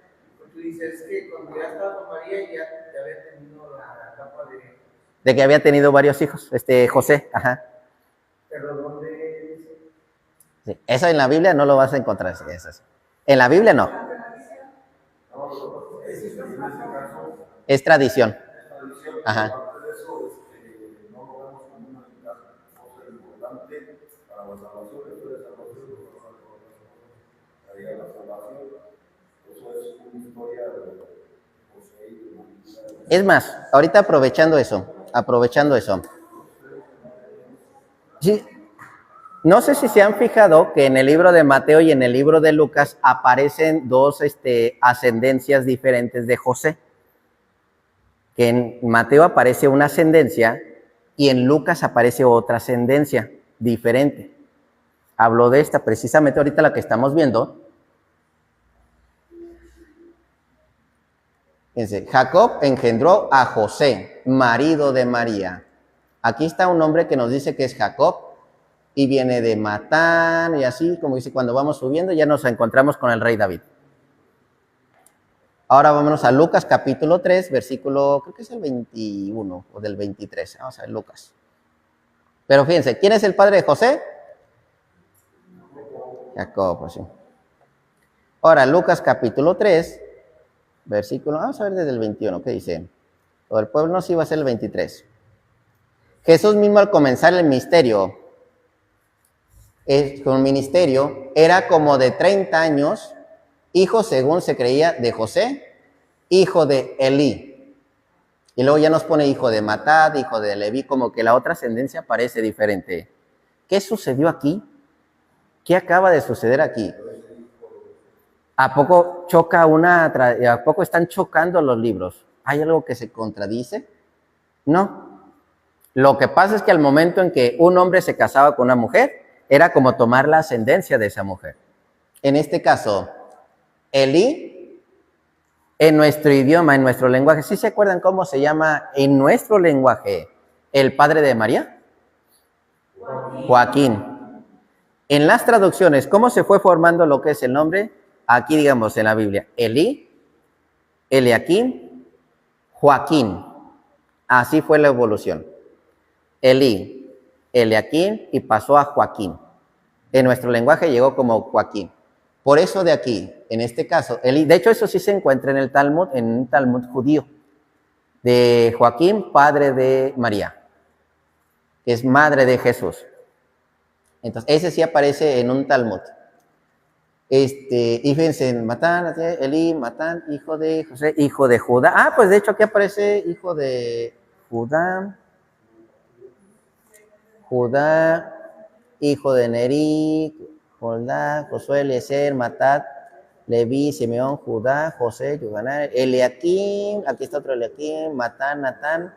tú dices que cuando ya estaba con María ya había tenido la etapa de que había tenido varios hijos, José, ajá. ¿Pero dónde dice? Sí, eso en la Biblia no lo vas a encontrar, eso. En la Biblia no. Es tradición. Ajá. Es más, ahorita aprovechando eso. Sí, no sé si se han fijado que en el libro de Mateo y en el libro de Lucas aparecen dos ascendencias diferentes de José. Que en Mateo aparece una ascendencia y en Lucas aparece otra ascendencia diferente. Hablo de esta, precisamente ahorita la que estamos viendo. Fíjense, Jacob engendró a José, marido de María. Aquí está un nombre que nos dice que es Jacob y viene de Matán y así, como dice, cuando vamos subiendo ya nos encontramos con el rey David. Ahora vámonos a Lucas capítulo 3, versículo, creo que es el 21 o del 23. Vamos a ver Lucas. Pero fíjense, ¿quién es el padre de José? Jacob, pues sí. Ahora, Lucas capítulo 3, versículo, vamos a ver desde el 21, ¿qué dice? Todo el pueblo no, sí va a ser el 23. Jesús mismo al comenzar el ministerio, era como de 30 años, hijo según se creía de José, hijo de Elí. Y luego ya nos pone hijo de Matat, hijo de Leví, como que la otra ascendencia parece diferente. ¿Qué sucedió aquí? ¿Qué acaba de suceder aquí? ¿A poco están chocando los libros? ¿Hay algo que se contradice? No. Lo que pasa es que al momento en que un hombre se casaba con una mujer, Era como tomar la ascendencia de esa mujer. En este caso, Elí, en nuestro idioma, en nuestro lenguaje, ¿sí se acuerdan cómo se llama en nuestro lenguaje el padre de María? Joaquín. En las traducciones, ¿cómo se fue formando lo que es el nombre? Aquí, digamos, en la Biblia, Elí, Eliaquim, Joaquín. Así fue la evolución. Elí, Eliaquim y pasó a Joaquín. En nuestro lenguaje llegó como Joaquín. Por eso de aquí, en este caso, Elí, de hecho eso sí se encuentra en el Talmud, en un Talmud judío, de Joaquín, padre de María, que es madre de Jesús. Entonces, ese sí aparece en un Talmud. Y fíjense, Matán, Elí, Matán, hijo de José, hijo de Judá. Ah, pues de hecho aquí aparece hijo de Judá, hijo de Neri, Jordá, Josué, Eliezer, Matat, Leví, Simeón, Judá, José, Yohaná, Eliaquim, aquí está otro Eliaquim, Matán, Natán.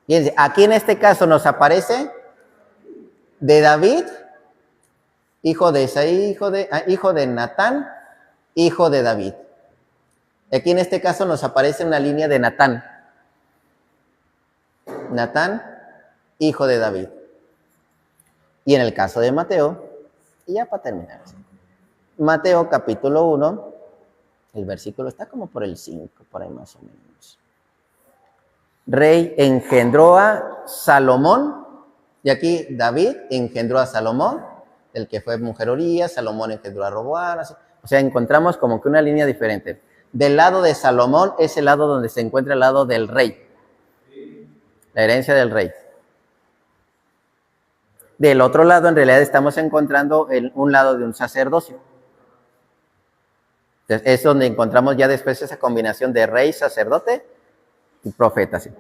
Fíjense, aquí en este caso nos aparece de David, hijo de Isaí, hijo de Natán, hijo de David. Aquí en este caso nos aparece una línea de Natán. Natán, hijo de David. Y en el caso de Mateo, y ya para terminar, Mateo capítulo 1, el versículo está como por el 5, por ahí más o menos. Rey engendró a Salomón, y aquí David engendró a Salomón, el que fue mujer Urías, Salomón engendró a Roboam, así. O sea, encontramos como que una línea diferente. Del lado de Salomón es el lado donde se encuentra el lado del rey, la herencia del rey. Del otro lado, en realidad, estamos encontrando un lado de un sacerdocio. Entonces, es donde encontramos ya después esa combinación de rey, sacerdote y profeta. ¿Sí?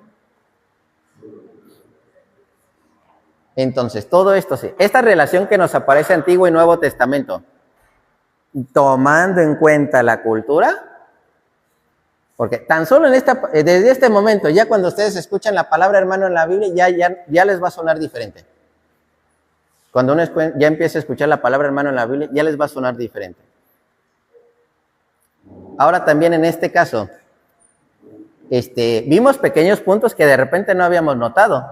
Entonces, todo esto, sí. Esta relación que nos aparece Antiguo y Nuevo Testamento, tomando en cuenta la cultura, porque tan solo desde este momento, ya cuando ustedes escuchan la palabra hermano en la Biblia, ya les va a sonar diferente. Cuando uno ya empieza a escuchar la palabra hermano en la Biblia, ya les va a sonar diferente. Ahora también en este caso, vimos pequeños puntos que de repente no habíamos notado.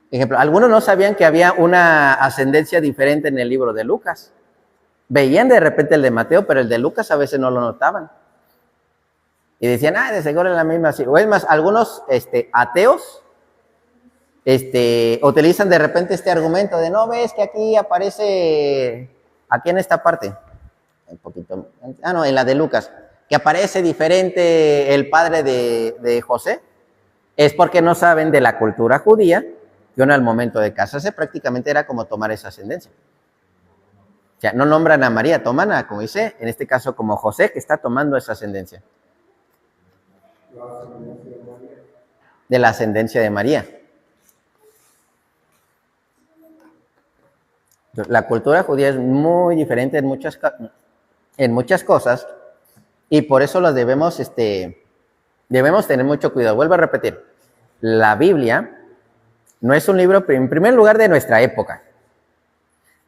Por ejemplo, algunos no sabían que había una ascendencia diferente en el libro de Lucas. Veían de repente el de Mateo, pero el de Lucas a veces no lo notaban. Y decían, de seguro es la misma. O es más, algunos ateos utilizan de repente este argumento de, no ves que aquí aparece, aquí en esta parte, un poquito, en la de Lucas, que aparece diferente el padre de José, es porque no saben de la cultura judía, que uno al momento de casarse prácticamente era como tomar esa ascendencia. O sea, no nombran a María, toman a, como dice, en este caso como José, que está tomando esa ascendencia. De la ascendencia de María. La cultura judía es muy diferente en muchas cosas y por eso las debemos tener mucho cuidado. Vuelvo a repetir, la Biblia no es un libro, en primer lugar, de nuestra época.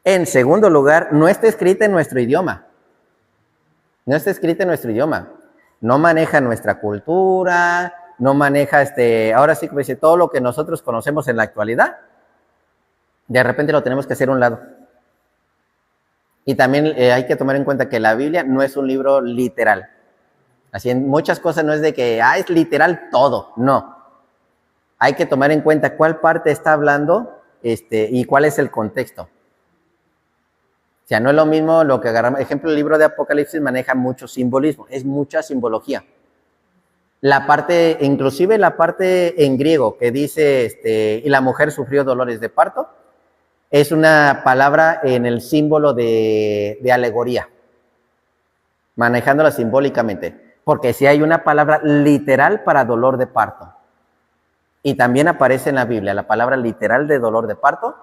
En segundo lugar, no está escrita en nuestro idioma. No está escrita en nuestro idioma. No maneja nuestra cultura, no maneja, ahora sí que dice, todo lo que nosotros conocemos en la actualidad, de repente lo tenemos que hacer a un lado. Y también hay que tomar en cuenta que la Biblia no es un libro literal. Así en muchas cosas no es de que, es literal todo, no. Hay que tomar en cuenta cuál parte está hablando y cuál es el contexto. O sea, no es lo mismo lo que agarramos. Ejemplo, el libro de Apocalipsis maneja mucho simbolismo, es mucha simbología. Inclusive la parte en griego que dice, y la mujer sufrió dolores de parto, es una palabra en el símbolo de alegoría, manejándola simbólicamente, porque sí hay una palabra literal para dolor de parto. Y también aparece en la Biblia la palabra literal de dolor de parto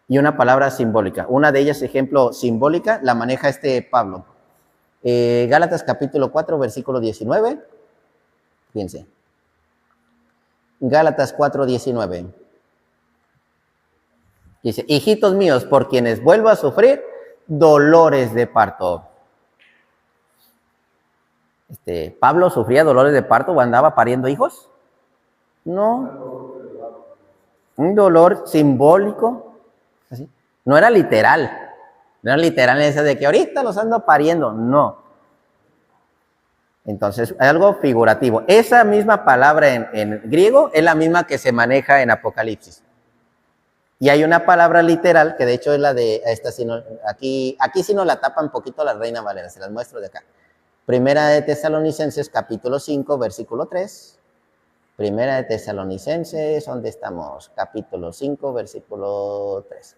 y una palabra simbólica. Una de ellas, ejemplo, simbólica, la maneja Pablo. Gálatas capítulo 4, versículo 19. Fíjense. Gálatas 4, 19. Dice, hijitos míos, por quienes vuelvo a sufrir dolores de parto. ¿Pablo sufría dolores de parto o andaba pariendo hijos? No. Un dolor simbólico, ¿así? No era literal. No era literal en ese de que ahorita los ando pariendo, no. Entonces, hay algo figurativo. Esa misma palabra en griego es la misma que se maneja en Apocalipsis. Y hay una palabra literal, que de hecho es la de, aquí sí nos la tapa un poquito la Reina Valera, se las muestro de acá. Primera de Tesalonicenses, capítulo 5, versículo 3. Primera de Tesalonicenses, ¿dónde estamos? Capítulo 5, versículo 3.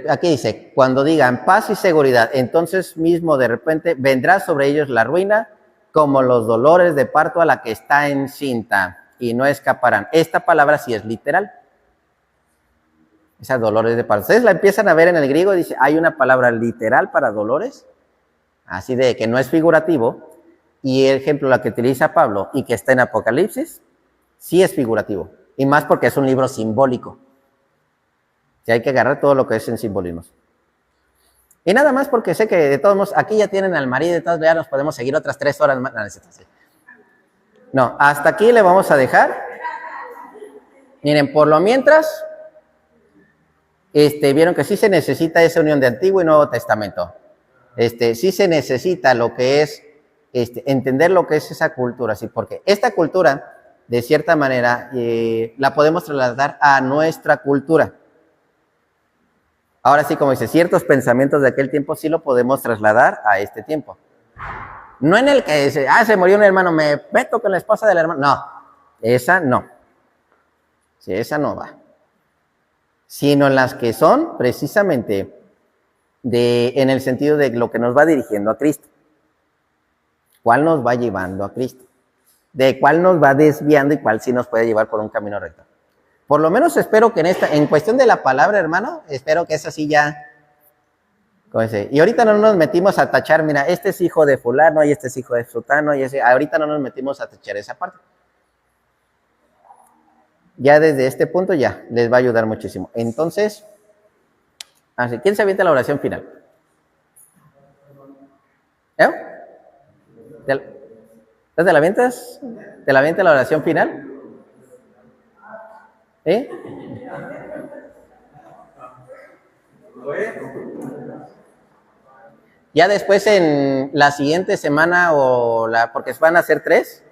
Aquí dice, cuando digan paz y seguridad, entonces mismo de repente vendrá sobre ellos la ruina, como los dolores de parto a la que está encinta, y no escaparán. Esta palabra sí es literal. Esas dolores de parto. Ustedes la empiezan a ver en el griego, dice, hay una palabra literal para dolores, así de que no es figurativo, y el ejemplo, la que utiliza Pablo y que está en Apocalipsis, sí es figurativo, y más porque es un libro simbólico. Y hay que agarrar todo lo que es en simbolismos. Y nada más porque sé que de todos modos, aquí ya tienen al marido, de todas maneras nos podemos seguir otras 3 horas más. No, hasta aquí le vamos a dejar. Miren, por lo mientras, vieron que sí se necesita esa unión de Antiguo y Nuevo Testamento. Sí se necesita lo que es, entender lo que es esa cultura, ¿sí? Porque esta cultura, de cierta manera, la podemos trasladar a nuestra cultura. Ahora sí, como dice, ciertos pensamientos de aquel tiempo sí lo podemos trasladar a este tiempo. No en el que dice, se murió un hermano, me meto con la esposa del hermano. No, esa no. Sí, esa no va. Sino en las que son precisamente en el sentido de lo que nos va dirigiendo a Cristo. ¿Cuál nos va llevando a Cristo? De cuál nos va desviando y cuál sí nos puede llevar por un camino recto. Por lo menos espero que en cuestión de la palabra, hermano, espero que esa sí ya, ¿cómo dice? Y ahorita no nos metimos a tachar, mira, este es hijo de fulano y este es hijo de sutano, y ahorita no nos metimos a tachar esa parte. Ya desde este punto ya les va a ayudar muchísimo. Entonces, ¿quién se avienta la oración final? ¿Te la avientas? ¿Te la avienta la oración final? Ya después en la siguiente semana porque van a ser 3,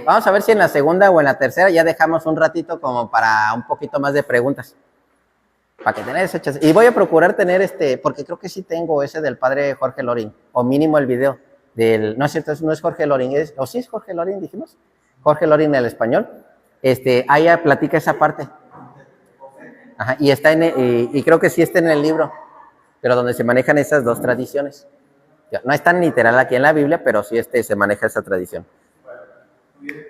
vamos a ver si en la segunda o en la tercera ya dejamos un ratito como para un poquito más de preguntas. Para que tener ese chance. Y voy a procurar tener porque creo que sí tengo ese del padre Jorge Loring, o mínimo el video no es cierto, no es Jorge Loring, o sí es Jorge Loring, dijimos, Jorge Loring en el español, ahí platica esa parte. Ajá, y está y creo que sí está en el libro, pero donde se manejan esas dos tradiciones. No es tan literal aquí en la Biblia, pero sí se maneja esa tradición. Bien.